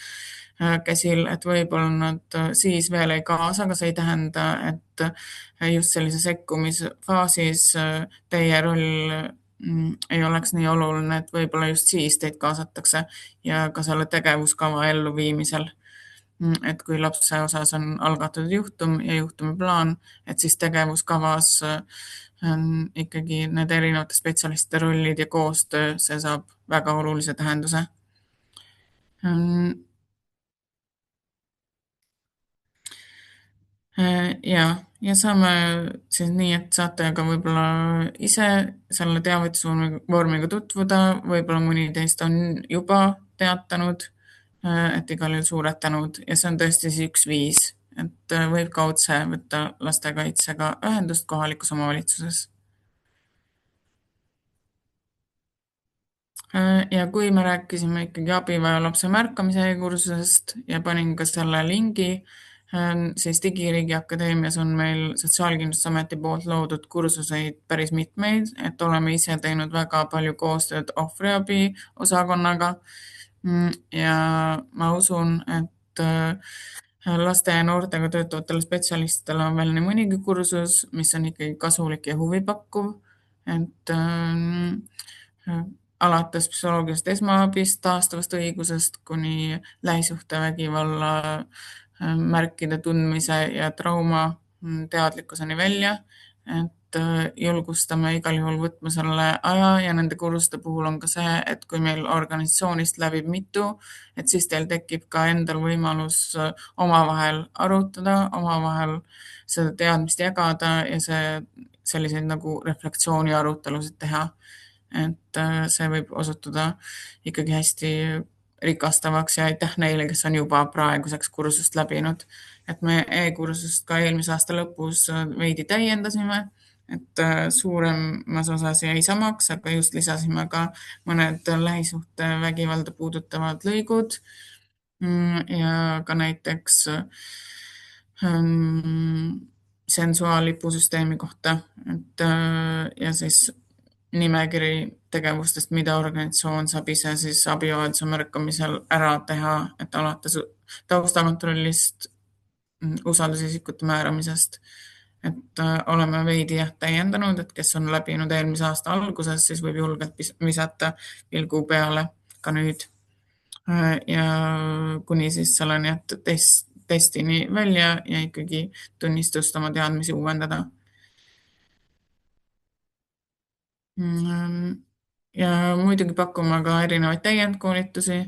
käsil, et võib-olla nad siis veel ei kaasa, aga see ei tähenda, et just sellise sekkumisfaasis teie roll ei oleks nii oluline, et võib-olla just siis teid kaasatakse ja ka selle tegevuskava elluviimisel. Et kui lapse osas on algatatud juhtum ja juhtumiplaan, et siis tegevuskavas on ikkagi need erinevate spetsialistide rollid ja koostöö, see saab väga olulise tähenduse. Ja saame siis nii, et saate ka võib-olla ise selle teavitusvormiga tutvuda, võib-olla mõni teist on juba teatanud, et igal juhul suured tänud ja see on tõesti siis üks viis, et võib ka otse võtta lastekaitsega ühendust kohalikus omavalitsuses. Ja kui me rääkisime ikkagi abivaja lapse märkamise kursusest ja panin ka selle lingi, siis Digiriigi Akadeemias on meil Sotsiaalkindlustusameti poolt loodud kursuseid päris mitmeid, et oleme ise teinud väga palju koostööd ohvriabi osakonnaga ja ma usun, et laste ja noortega töötavatele spetsialistidele on veel nii mõnigi kursus, mis on ikkagi kasulik ja huvipakkuv, et alates psühholoogilisest esmaabist, taastavast õigusest kuni lähisuhtevägivalla märkide tundmise ja trauma teadlikkuseni välja, et julgustame igal juhul võtma selle aja ja nende kursuste puhul on ka see, et kui meil organisatsioonist läbib mitu, et siis teil tekib ka endal võimalus omavahel arutada, omavahel seda teadmist jagada ja selliseid nagu reflektsiooni arutelusid teha. Et see võib osutuda ikkagi hästi rikastavaks ja aitäh neile, kes on juba praeguseks kursust läbinud. Et me e-kursust ka eelmise aasta lõpus veidi täiendasime, et suuremas osas jäi samaks, aga just lisasime ka mõned lähisuhte vägivalda puudutavad lõigud ja ka näiteks sensuaalipusüsteemi kohta, et ja siis nimekiri tegevustest, mida organisatsioon saab ise siis abivajaduse märkamisel ära teha, et alates taustakontrollist, usaldusisikute määramisest, et oleme veidi täiendanud, et kes on läbinud eelmise aasta alguses, siis võib julgelt visata pilgu peale ka nüüd. Ja kuni siis selleni, et testini välja ja ikkagi tunnistust oma teadmisi uuendada. Ja muidugi pakume ka erinevaid täiendkoolitusi,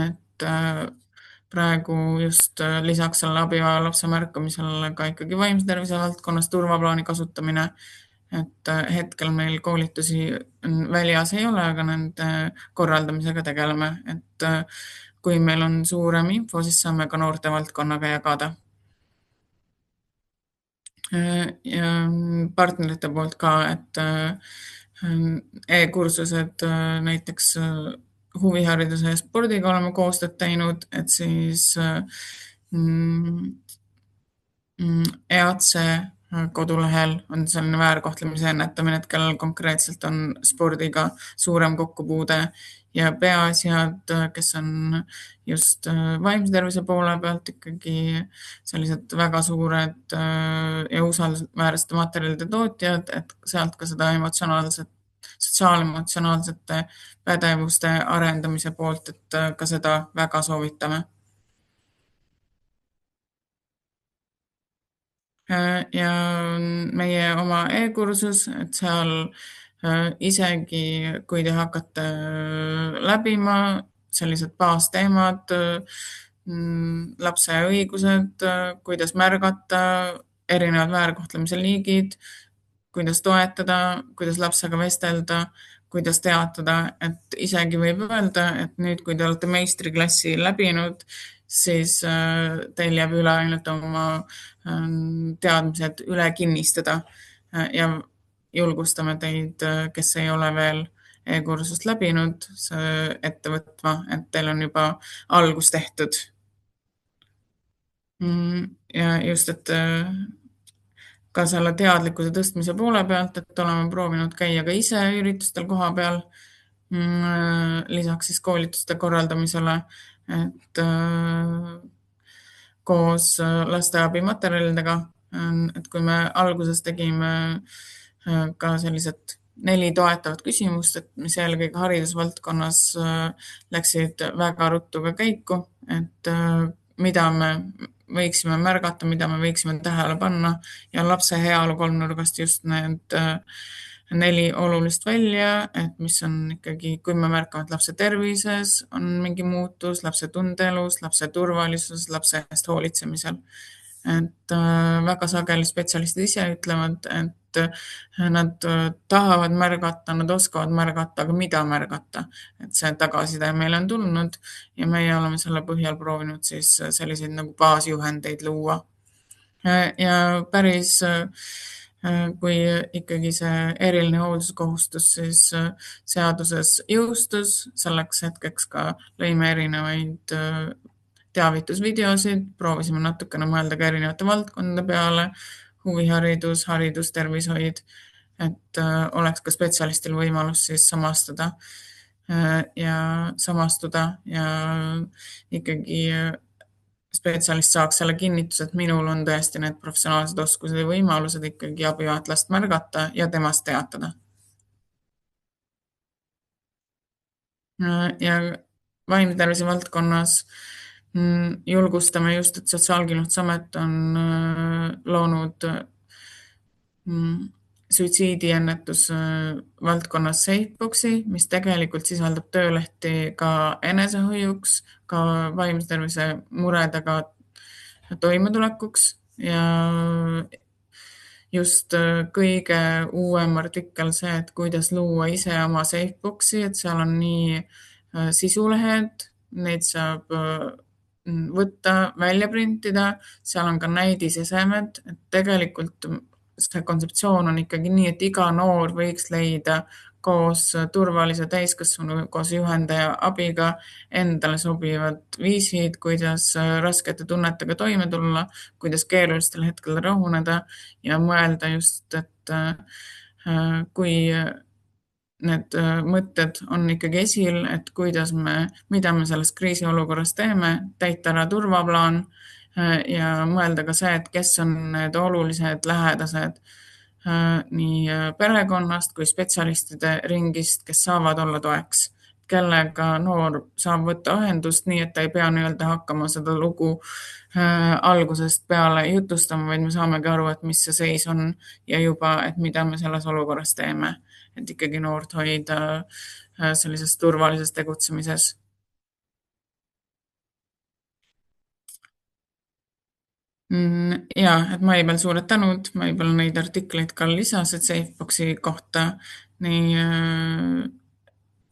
et praegu just lisaks selle abivaja lapse märkamisele ka ikkagi vaimse tervise valdkonnas turvaplaani kasutamine, et hetkel meil koolitusi väljas ei ole, aga nende korraldamisega tegeleme, et kui meil on suurem info, siis saame ka noorte valdkonnaga jagada. Ja partnerite poolt ka, et e-kursused näiteks huvihariduse ja spordiga oleme koostööd teinud, et siis EATSE kodulehel on selline väärkohtlemise ennetamine, et kellel konkreetselt on spordiga suurem kokkupuude ja peaasjad, kes on just vaimse tervise poole pealt ikkagi sellised väga suured ja usaldusväärsete materjalide tootjad, et sealt ka seda sotsiaalemotsionaalsete pädevuste arendamise poolt, et ka seda väga soovitame. Ja meie oma e-kursus, et seal isegi kui te hakkate läbima sellised baasteemad, lapse õigused, kuidas märgata, erinevad väärkohtlemise liigid, kuidas toetada, kuidas lapsega vestelda, kuidas teatada, et isegi võib öelda, et nüüd, kui te olete meistriklassi läbinud, siis teil jääb üle ainult oma teadmised üle kinnistada ja julgustame teid, kes ei ole veel e-kursust läbinud, ette võtma, et teil on juba algus tehtud. Ja just, et ka selle teadlikkuse tõstmise poole pealt, et oleme proovinud käia ka ise üritustel koha peal, lisaks siis koolituste korraldamisele, et koos lasteabimaterjalidega, et kui me alguses tegime ka sellised 4 toetavat küsimust, et mis eelkõige haridusvaldkonnas läksid väga ruttu ka käiku, et mida me võiksime märgata, mida me võiksime tähele panna ja lapse heaolu kolmnurgast just need 4 olulist välja, et mis on ikkagi, kui me märkame, et lapse tervises on mingi muutus, lapse tundeelus, lapse turvalisus, lapse eest hoolitsemisel. Et väga sageli spetsialistid ise ütlevad, et nad tahavad märgata, nad oskavad märgata, aga mida märgata, et see tagasiside meile on tulnud ja meie oleme selle põhjal proovinud siis selliseid nagu baasjuhendeid luua. Ja päris, kui ikkagi see eriline hoolduskohustus siis seaduses jõustus, selleks hetkeks ka lõime erinevaid teavitusvideosid, proovisime natukene mõelda ka erinevate valdkondade peale, huviharidus, haridus, tervishoid, et oleks ka spetsialistil võimalus siis samastuda ja ikkagi spetsialist saaks selle kinnituse, et minul on tõesti need professionaalsed oskused ja võimalused ikkagi abivajat last märgata ja temast teatada. Ja vaimse tervise valdkonnas julgustame just, et Sotsiaalkindlustusamet on loonud suitsiidiennetus valdkonnas Safeboxi, mis tegelikult sisaldab töölehti ka enesehoiuks, ka vaimse tervise muredega toimetulekuks ja just kõige uuem artikkel see, et kuidas luua ise oma Safeboxi, et seal on nii sisulehed, neid saab võtta, välja printida, seal on ka näidisesemed, et tegelikult see kontseptsioon on ikkagi nii, et iga noor võiks leida koos turvalise täiskasvanu, koos juhendaja abiga endale sobivad viisid, kuidas raskete tunnetega toime tulla, kuidas keerulistel hetkel rahuneda ja mõelda just, et kui need mõtted on ikkagi esil, et mida me selles kriisiolukorras teeme, täita ära turvaplaan, ja mõelda ka see, et kes on need olulised lähedased nii perekonnast kui spetsialistide ringist, kes saavad olla toeks, kellega noor saab võtta ühendust nii, et ta ei pea nii-öelda hakkama seda lugu algusest peale jutustama, vaid me saamegi aru, et mis see seis on ja juba, et mida me selles olukorras teeme, et ikkagi noort hoida sellises turvalises tegutsemises. Ja, et Maibel suured tänud, Maibel neid artikleid ka lisas, et Safeboxi kohta nii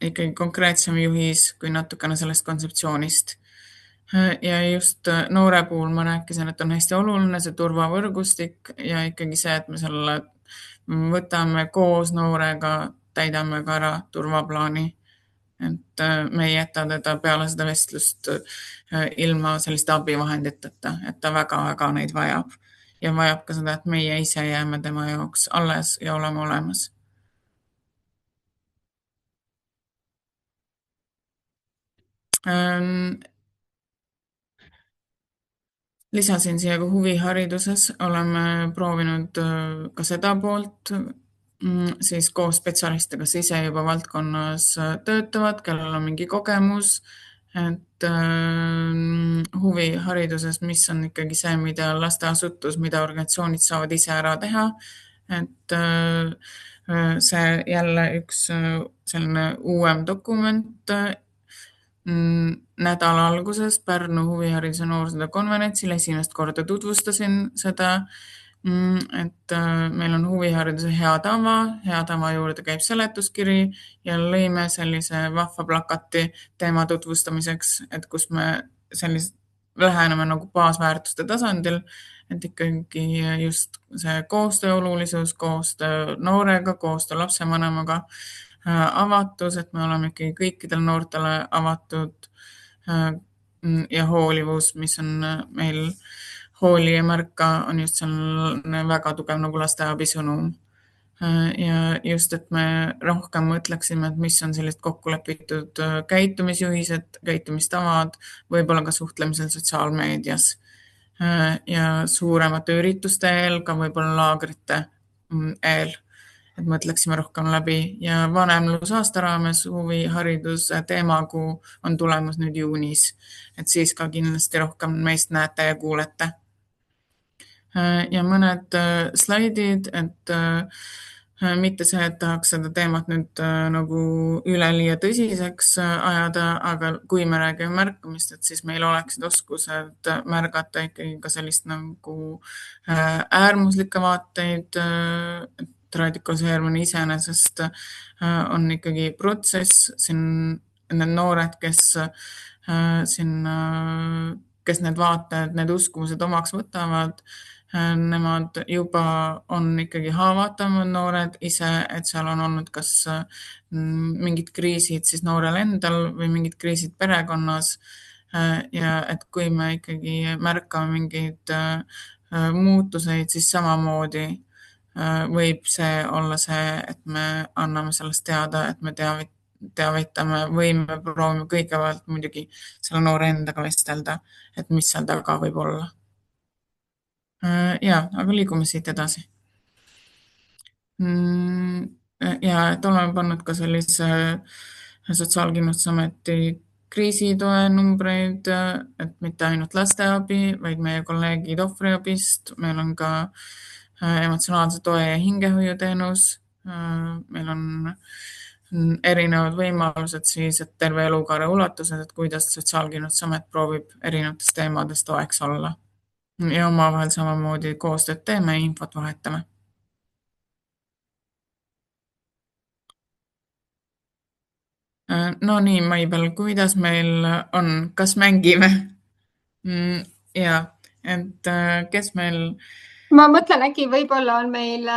ikkagi konkreetsem juhis kui natukene sellest kontseptsioonist. Ja just noore puhul ma rääkisin, et on hästi oluline see turvavõrgustik ja ikkagi see, et me selle võtame koos noorega, täidame ka ära turvaplaani. Et me ei jäta teda peale seda vestlust ilma selliste abivahenditeta, et ta väga-väga neid vajab. Ja vajab ka seda, et meie ise jääme tema jaoks alles ja oleme olemas. Lisasin siia ka huvihariduses, oleme proovinud ka seda poolt siis koos spetsialistidega, kes ise juba valdkonnas töötavad, kellel on mingi kogemus, et huvihariduses, mis on ikkagi see, mida lasteasutus, mida organisatsioonid saavad ise ära teha, et see jälle üks selline uuem dokument nädala alguses Pärnu huvihariduse noorsootöö konverentsil esimest korda tutvustasin seda, et meil on huvihariduse hea tava juurde käib seletuskiri ja lõime sellise vahva plakati teema tutvustamiseks, et kus me läheneme nagu baasväärtuste tasandil, et ikkagi just see koostöö olulisus, koostöö noorega, koostöö lapsevanemaga, avatus, et me oleme ikkagi kõikidele noortele avatud ja hoolivus, mis on meil hooli ja märka, on just selline väga tugev nagu lasteabi sõnum. Ja just, et me rohkem mõtleksime, et mis on sellised kokkulepitud käitumisjuhised, käitumistavad, võib-olla ka suhtlemisel sotsiaalmeedias ja suuremate ürituste eel, ka võib-olla laagrite eel, et mõtleksime rohkem läbi ja vanemlusaasta raames huvihariduse teemakuu on tulemas nüüd juunis, et siis ka kindlasti rohkem meist näete ja kuulete. Ja mõned slaidid, et mitte see, et tahaks seda teemat nüüd nagu üleliia tõsiseks ajada, aga kui me räägime märkamist, et siis meil oleksid oskused märgata ikkagi ka sellist nagu äärmuslikke vaateid, radikaliseerumine iseenesest on ikkagi protsess, siin need noored, kes need vaated, need uskumused omaks võtavad, nemad juba on ikkagi haavatavad noored ise, et seal on olnud kas mingid kriisid siis noorel endal või mingid kriisid perekonnas ja et kui me ikkagi märkame mingeid muutuseid, siis samamoodi võib see olla see, et me anname sellest teada, et me teavitame või me proovime kõigepealt muidugi selle noore endaga vestelda, et mis seal taga võib olla. Ja, aga liigume siit edasi. Ja et oleme pannud ka sellise Sotsiaalkindlustusameti kriisitoe numbreid, et mitte ainult lasteabi, vaid meie kolleegid ohvriabist, meil on ka emotsionaalse toe ja hingehoiuteenus, meil on erinevad võimalused siis, et terve elukaare ulatuses, et kuidas Sotsiaalkindlustusamet proovib erinevates teemades toeks olla. Ja omavahel samamoodi koostööd teeme ja infot vahetame. No nii, Maibel, kuidas meil on, kas mängime? Ja, et kes meil... Ma mõtlen, äkki võib-olla on meil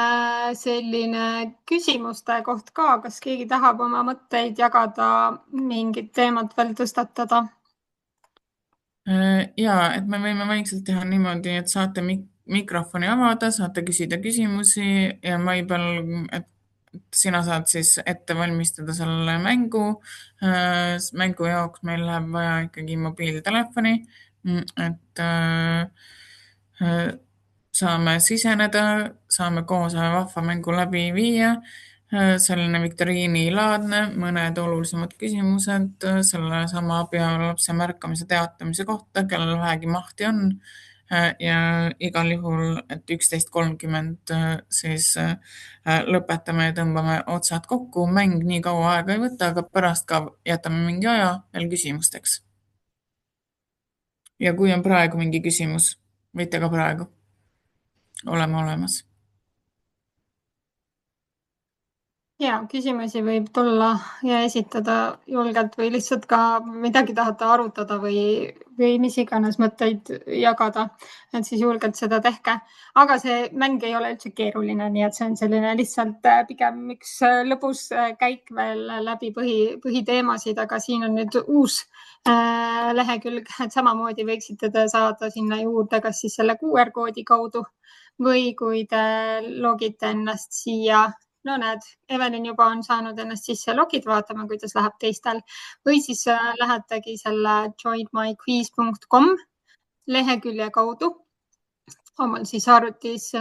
selline küsimuste koht ka, kas keegi tahab oma mõtteid jagada, mingid teemad veel tõstatada? Ja, et me võime vaikselt teha niimoodi, et saate mikrofoni avada, saate küsida küsimusi ja Maibel, et sina saad siis ette valmistada selle mängu. Mängu jaoks meil läheb vaja ikkagi mobiiltelefoni. et saame siseneda, saame koos ühe vahva mängu läbi viia, selline viktoriinilaadne, mõned olulisemad küsimused selle sama abielulapse märkamise teatamise kohta, kellel vähegi mahti on. Ja igal juhul, et 11:30 siis lõpetame ja tõmbame otsad kokku. Mäng nii kaua aega ei võta, aga pärast ka jätame mingi aja veel küsimusteks. Ja kui on praegu mingi küsimus, võite ka praegu. Oleme olemas. Ja küsimusi võib tulla ja esitada julgelt või lihtsalt ka midagi tahate arutada või mis iganes mõtteid jagada, et siis julgelt seda tehke. Aga see mäng ei ole üldse keeruline, nii et see on selline lihtsalt pigem üks lõbus käik veel läbi põhiteemasid, aga siin on nüüd uus lehekülg, et samamoodi võiksite te saada sinna juurde kas siis selle QR-koodi kaudu või kui te logite ennast siia. No näed, Evelin juba on saanud ennast sisse logida, vaatame, kuidas läheb teistel. Või siis lähetegi selle joinmyquiz.com lehekülje kaudu omal siis arvutis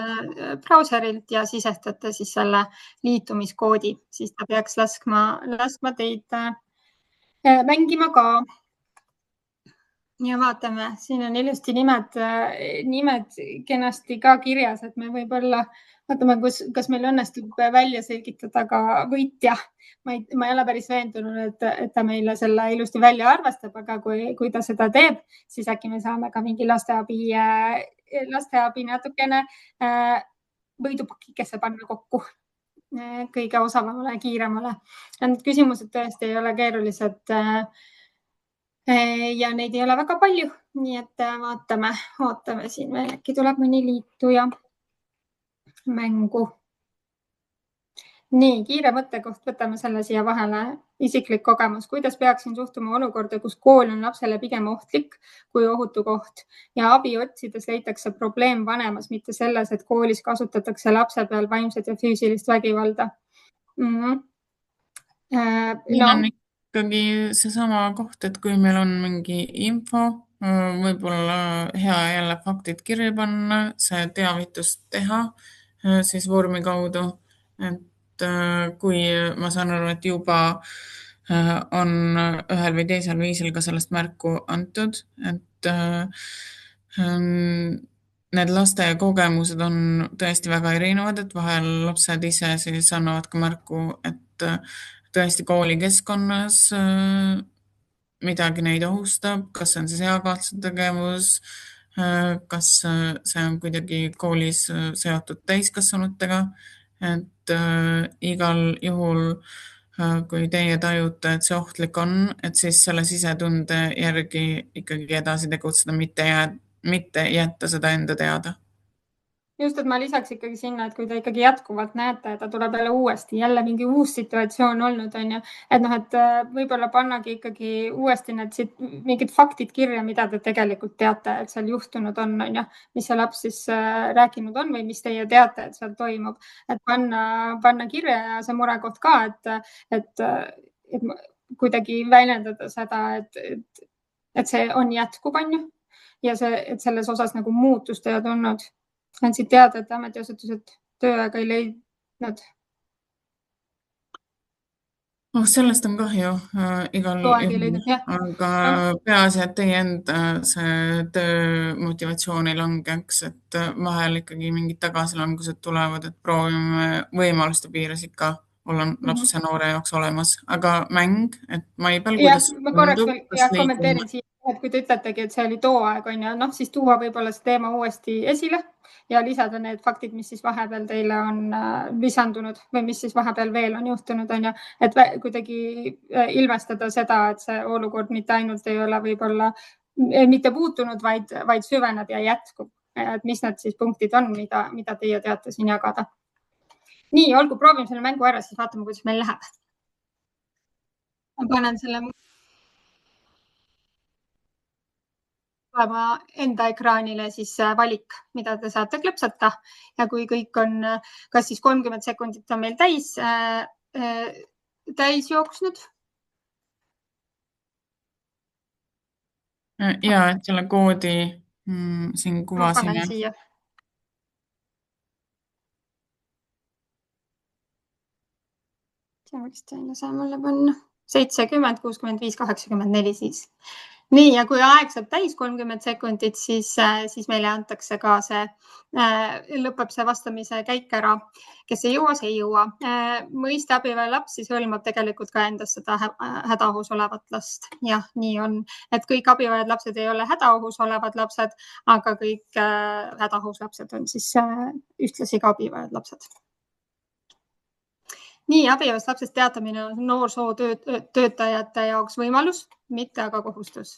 brauserilt ja sisestate siis selle liitumiskoodi, siis ta peaks laskma teid mängima ka. Ja vaatame, siin on ilusti nimed kenasti ka kirjas, et me võib-olla vaatame, kas meil õnnestub välja selgitada ka võitja. Ma ei ole päris veendunud, et ta meile selle ilusti välja arvestab, aga kui ta seda teeb, siis äkki me saame ka mingi lasteabi natukene võidupakikesse panna kokku kõige osavamale ja kiiremale. Need küsimused tõesti ei ole keerulised ja neid ei ole väga palju, nii et ootame siin veel, äkki tuleb mõni liituja mängu. Nii, kiire mõttekoht, võtame selle siia vahele. Isiklik kogemus, kuidas peaksin suhtuma olukorda, kus kool on lapsele pigem ohtlik kui ohutu koht ja abi otsides leitakse probleem vanemas, mitte selles, et koolis kasutatakse lapse peal vaimset ja füüsilist vägivalda. Ikkagi seesama koht, et kui meil on mingi info, võib-olla hea jälle faktid kirja panna, see teavitus teha siis vormi kaudu, et kui ma saan aru, et juba on ühel või teisel viisil ka sellest märku antud, et need laste kogemused on tõesti väga erinevad, et vahel lapsed ise siis annavad ka märku, et tõesti koolikeskkonnas midagi neid ohustab, kas see on siis eakaaslaste tegevus, kas see on kuidagi koolis seotud täiskasvanutega, et igal juhul, kui teie tajute, et see ohtlik on, et siis selle sisetunde järgi ikkagi edasi tegutseda, mitte jätta seda enda teada. Just, et ma lisaks ikkagi sinna, et kui te ikkagi jätkuvalt näete, et ta tuleb jälle mingi uus situatsioon olnud, on ju, et võib-olla pannagi ikkagi uuesti mingid faktid kirja, mida te tegelikult teate, et seal juhtunud on ju, mis see laps siis rääkinud on või mis teie teate, et seal toimub, et panna kirja ja see murekoht ka, et kuidagi väljendada seda, et see on jätkub, on ju, ja et selles osas nagu muutust ei ole tulnud. Andsid teada, et ametiasutused tööaega ei leidnud. Sellest on kahju igal juhul, aga peaasi, et teie enda see töö motivatsioon ei langeks, et vahel ikkagi mingid tagasilangused tulevad, et proovime võimaluste piires ikka olla lapse noore jaoks olemas, aga mäng, et Maibel, kuidas ma korraks veel kommenteerin siia, et kui te ütletegi, et see oli too aeg, on ju, siis tuua võib-olla see teema uuesti esile ja lisada need faktid, mis siis vahepeal teile on lisandunud või mis siis vahepeal veel on juhtunud, on ju, et kuidagi ilmestada seda, et see olukord mitte ainult ei ole võib-olla mitte muutunud, vaid süveneb ja jätkub, et mis need siis punktid on, mida teie teate siin jagada. Nii, olgu, proovime selle mängu ära, siis vaatame, kuidas meil läheb. Ma panen selle enda ekraanile siis valik, mida te saate klõpsata ja kui kõik on, kas siis 30 sekundit on meil täis jooksnud. ja, et selle koodi siin Ma panen kuvasime. siia. See mulle panna 70, 65, 84 siis. Nii, ja kui aeg saab täis 30 sekundit, siis meile antakse ka see, lõpeb see vastamise käik ära. Kes ei jõua, see ei jõua. Mõiste abivajaja-laps siis hõlmab tegelikult ka endas seda hädaohus olevat last. Jah, nii on, et kõik abivajajad lapsed ei ole hädaohus olevad lapsed, aga kõik hädaohus lapsed on siis ühtlasi ka abivajajad lapsed. Nii, abivajavast lapsest teatamine on noorsootöötajate jaoks võimalus, mitte aga kohustus.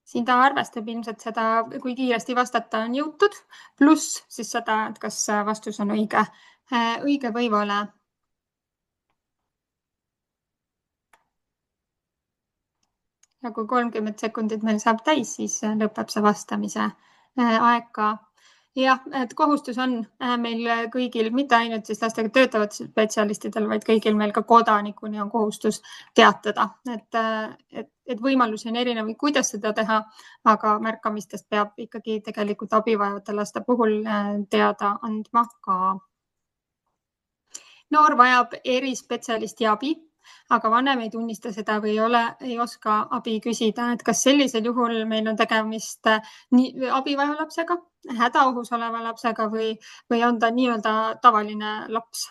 Siin ta arvestab ilmselt seda, kui kiiresti vastata on jõutud, pluss siis seda, et kas vastus on õige või vale. Ja kui 30 sekundit meil saab täis, siis lõpeb see vastamise aeg ka. Jah, et kohustus on meil kõigil, mitte ainult siis lastega töötavatel spetsialistidel, vaid kõigil meil ka kodanikuni on kohustus teatada, et võimalusi on erinevaid, kuidas seda teha, aga märkamistest peab ikkagi tegelikult abivajavate laste puhul teada andma ka. Noor vajab erispetsialisti abi, aga vanem ei tunnista seda või ei oska abi küsida, et kas sellisel juhul meil on tegemist abivajava lapsega, hädaohus oleva lapsega või on ta nii-öelda tavaline laps,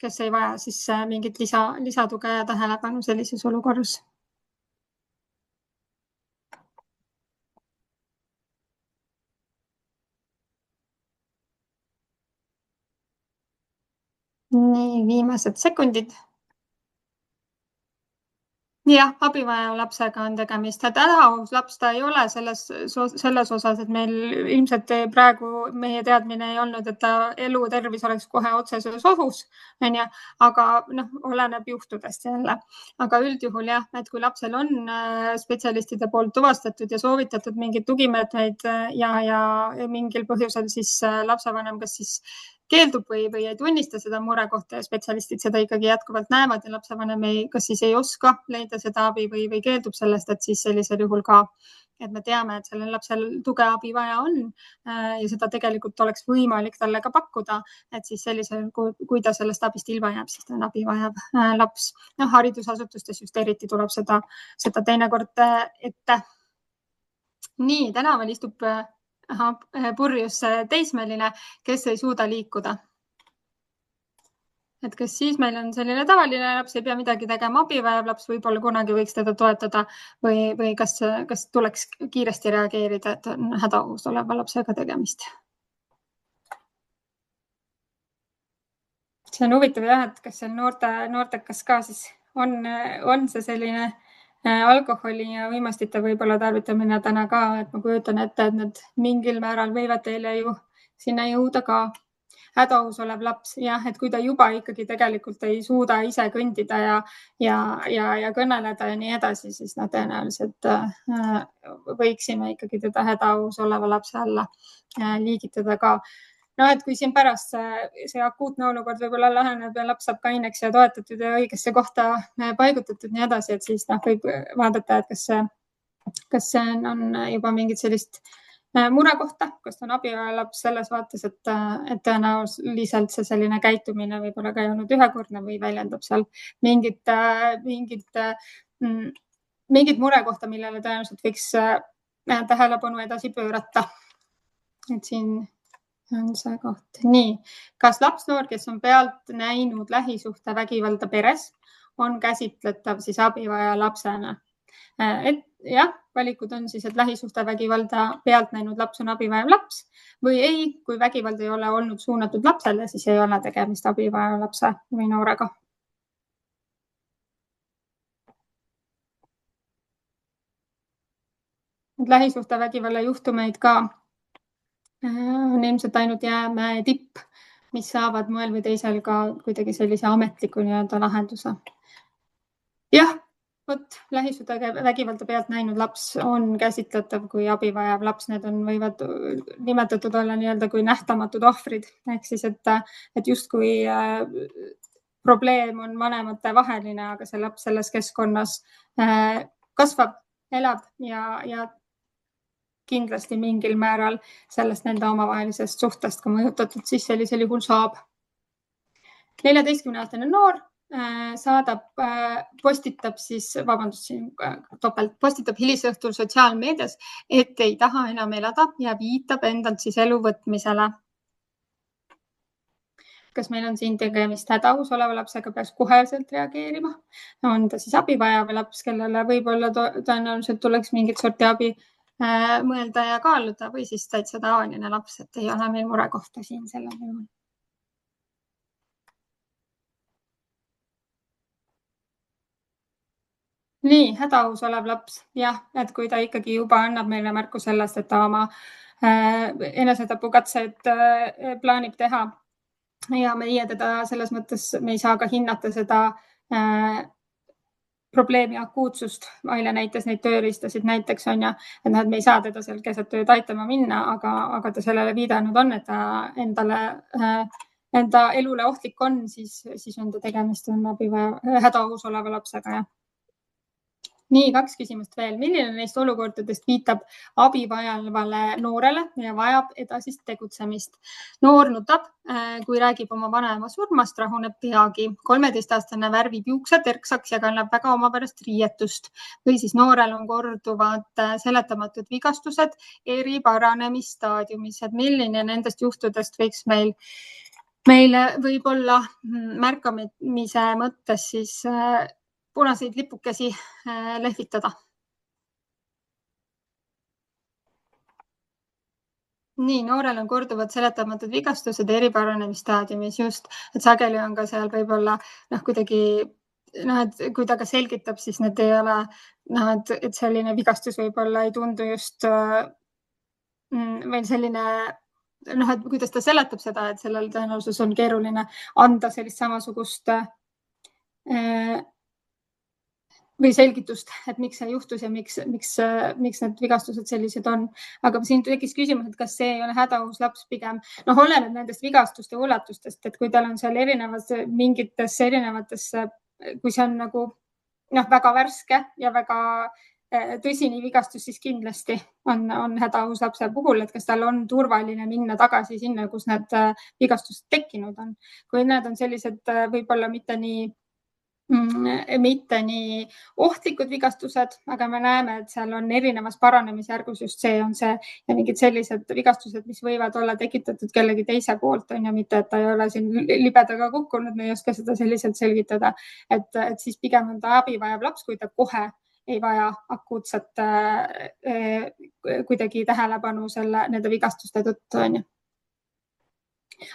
kes ei vaja siis mingit lisatuge ja tähelepanu sellises olukorras. Nii, viimased sekundid. Jah, abivajava lapsega on tegemist, et hädaohus laps ta ei ole selles osas, et meil ilmselt praegu meie teadmine ei olnud, et ta elu ja tervis oleks kohe otseses ohus, aga oleneb juhtudest jälle. Aga üldjuhul jah, et kui lapsel on spetsialistide poolt tuvastatud ja soovitatud mingeid tugimeetmeid ja mingil põhjusel siis lapsevanem kas siis keeldub või ei tunnista seda murekohta ja spetsialistid seda ikkagi jätkuvalt näevad ja lapsevanem kas siis ei oska leida seda abi või keeldub sellest, et siis sellisel juhul ka, et me teame, et sellel lapsel tuge abi vaja on ja seda tegelikult oleks võimalik talle ka pakkuda, et siis sellisel, kui ta sellest abist ilma jääb, siis ta on abi vajav laps. Haridusasutustes just eriti tuleb seda teinekord ette. Nii, tänaval istub purjus teismeline, kes ei suuda liikuda. Et kas siis meil on selline tavaline laps, ei pea midagi tegema, abivajav laps, võib-olla kunagi võiks teda toetada või kas tuleks kiiresti reageerida, et on hädaohus oleva lapsega tegemist. See on huvitav jah, et kas seal noortekas ka siis on see selline alkoholi ja uimastite võib-olla tarvitamine täna ka, et ma kujutan ette, et need mingil määral võivad teile ju sinna jõuda ka. Hädaohus olev laps, jah, et kui ta juba ikkagi tegelikult ei suuda ise kõndida ja kõneleda ja nii edasi, siis tõenäoliselt võiksime ikkagi teda hädaohus oleva lapse alla liigitada ka. Et kui siin pärast see akuutne olukord võib-olla laheneb ja laps saab kaineks ja toetatud ja õigesse kohta paigutatud nii edasi, et siis võib vaadata, et kas see on juba mingit sellist murekohta, kas ta on abivajaja laps selles vaates, et tõenäoliselt see selline käitumine võib-olla ka ei olnud ühekordne või väljendab seal mingit murekohta, millele tõenäoliselt võiks tähelepanu edasi pöörata. Et siin on see koht. Nii, kas laps-noor, kes on pealt näinud lähisuhtevägivalda peres, on käsitletav siis abivajaja lapsena? Jah, valikud on siis, et lähisuhtevägivalda pealt näinud laps on abivajav laps või ei, kui vägivald ei ole olnud suunatud lapsele, siis ei ole tegemist abivajaja lapse või noorega. Lähisuhtevägivalla juhtumeid ka on ilmselt ainult jäämäe tipp, mis saavad moel või teisel ka kuidagi sellise ametliku nii-öelda lahenduse. Jah, Vot lähisuhtevägivalda pealt näinud laps on käsitletav kui abivajav laps. Need võivad nimetatud olla nii-öelda kui nähtamatud ohvrid. Ehk siis, et justkui probleem on vanemate vaheline, aga see laps selles keskkonnas kasvab, elab ja kindlasti mingil määral sellest nende omavahelisest suhtest ka mõjutatud, siis sellisel juhul saab. 14-aastane noor postitab hilisõhtul sotsiaalmeedias, et ei taha enam elada ja viitab endalt siis elu võtmisele. Kas meil on siin tegemist hädaohus oleva lapsega, peaks koheselt reageerima? On ta siis abivajav laps, kellele võib-olla tõenäoliselt tuleks mingit sorti abi mõelda ja kaaluda või siis täitsa tavaline laps, et ei ole meil murekohta siin sellel juhul. Nii, hädaohus olev laps. Jah, et kui ta ikkagi juba annab meile märku sellest, et ta oma enesetapukatsed plaanib teha ja meie teda selles mõttes me ei saa ka hinnata seda probleemi akuutsust. Aile näitas neid tööriistasid näiteks on ja, et me ei saa teda seal keset tööd aitama minna, aga ta sellele viidanud on, et ta enda elule ohtlik on, siis on ta tegemist hädaohus oleva lapsega. Ja. Nii, 2 küsimust veel. Milline neist olukordadest viitab abivajavale noorele ja vajab edasist tegutsemist? Noor nutab, kui räägib oma vanema surmast, rahuneb peagi. 13-aastane värvib juuksed terksaks ja kannab väga omapärast riietust. Või siis noorel on korduvad seletamatud vigastused eri paranemisstaadiumis. Et milline nendest juhtudest võiks meile võib-olla märkamise mõttes siis punaseid lipukesi lehvitada. Nii, noorel on korduvad seletamatud vigastused eriparanemisstaadiumis just, et sageli on ka seal võib-olla kuidagi, et kui ta ka selgitab, siis need ei ole, et selline vigastus võib-olla ei tundu just veel selline, et kuidas ta seletab seda, et sellel tõenäoliselt on keeruline anda sellist samasugust või selgitust, et miks see juhtus ja miks need vigastused sellised on. Aga siin tekkis küsimus, et kas see ei ole hädaohus laps pigem, oleneb nendest vigastuste ulatustest, et kui tal on seal mingites erinevates, kui see on väga värske ja väga tõsine vigastus, siis kindlasti on hädaohus lapse puhul, et kas tal on turvaline minna tagasi sinna, kus need vigastused tekkinud on. Kui need on sellised võib-olla mitte nii ohtlikud vigastused, aga me näeme, et seal on erinevas paranemisjärgus just see on see ja mingid sellised vigastused, mis võivad olla tekitatud kellegi teise poolt, on ju, mitte, et ta ei ole siin libedaga kukkunud, me ei oska seda selliselt selgitada, et siis pigem on ta abivajav laps, kui ta kohe ei vaja akuutset kuidagi tähelepanu nende vigastuste tõttu, on ju.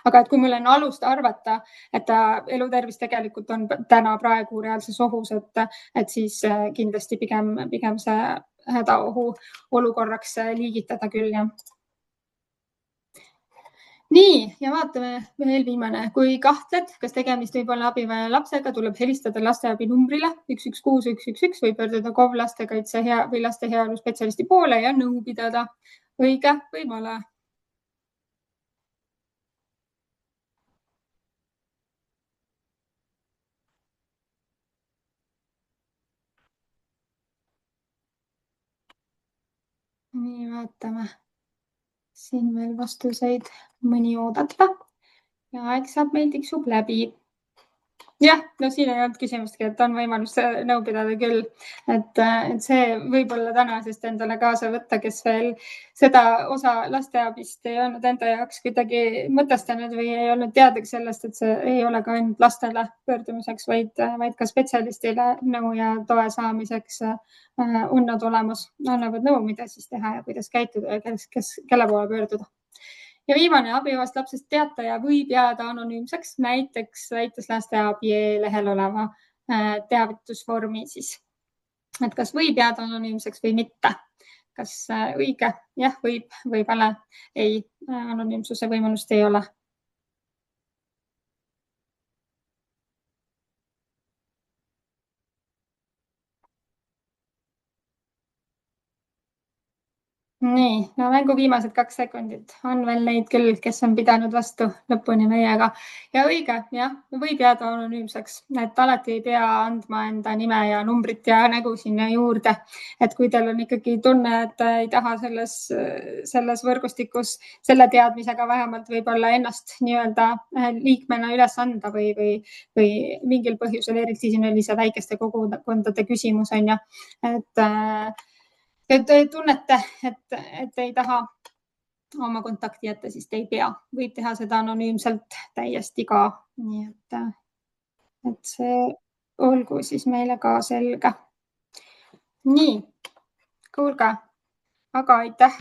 Aga et kui meil on alust arvata, et ta elutervis tegelikult on täna praegu reaalses ohus, et siis kindlasti pigem see hädaohu olukorraks liigitada küll. Ja. Nii, ja vaatame veel viimane. Kui kahtled, kas tegemist võib olla abivaja lapsega, tuleb helistada lasteabi numbrile 116 111 või pöörduda KOV lastekaitse või laste heaolu spetsialisti poole ja nõu pidada. Õige või vale? Nii, vaatame. Siin veel vastuseid mõni oodata ja aeg saab meil tiksub läbi. Jah, siin ei olnud küsimustki, et on võimalus nõu pidada küll, et see võib-olla tänasest endale kaasa võtta, kes veel seda osa lasteabist ei olnud enda jaoks kuidagi mõtestanud või ei olnud teadlik sellest, et see ei ole ka ainult lastele pöördumiseks, vaid ka spetsialistile nõu ja toe saamiseks on nad olemas, annavad nõu, mida siis teha ja kuidas käituda ja kelle poole pöörduda. Ja viimane, abivajavast lapsest teataja võib jääda anonüümseks, näiteks väites lasteabi lehel oleva teavitusvormi siis. Et kas võib jääda anonüümseks või mitte? Kas õige? Jah, võib või vale? Ei, anonüümsuse võimalust ei ole. Nii, no mängu viimased 2 sekundit on veel neid küll, kes on pidanud vastu lõpuni meiega ja õige, jah, võib jääda anonüümseks, et alati ei pea andma enda nime ja numbrit ja nägu sinna juurde. Et kui teil on ikkagi tunne, et ei taha selles võrgustikus selle teadmisega vähemalt võib-olla ennast nii-öelda liikmena üles anda või mingil põhjusel, eriti siin oli see väikeste kogukondade küsimus on ju, et tunnete, et ei taha oma kontakti jätta, siis te ei pea, võib teha seda anonüümselt täiesti ka. Nii et see olgu siis meile ka selge. Nii, kuulge, aga aitäh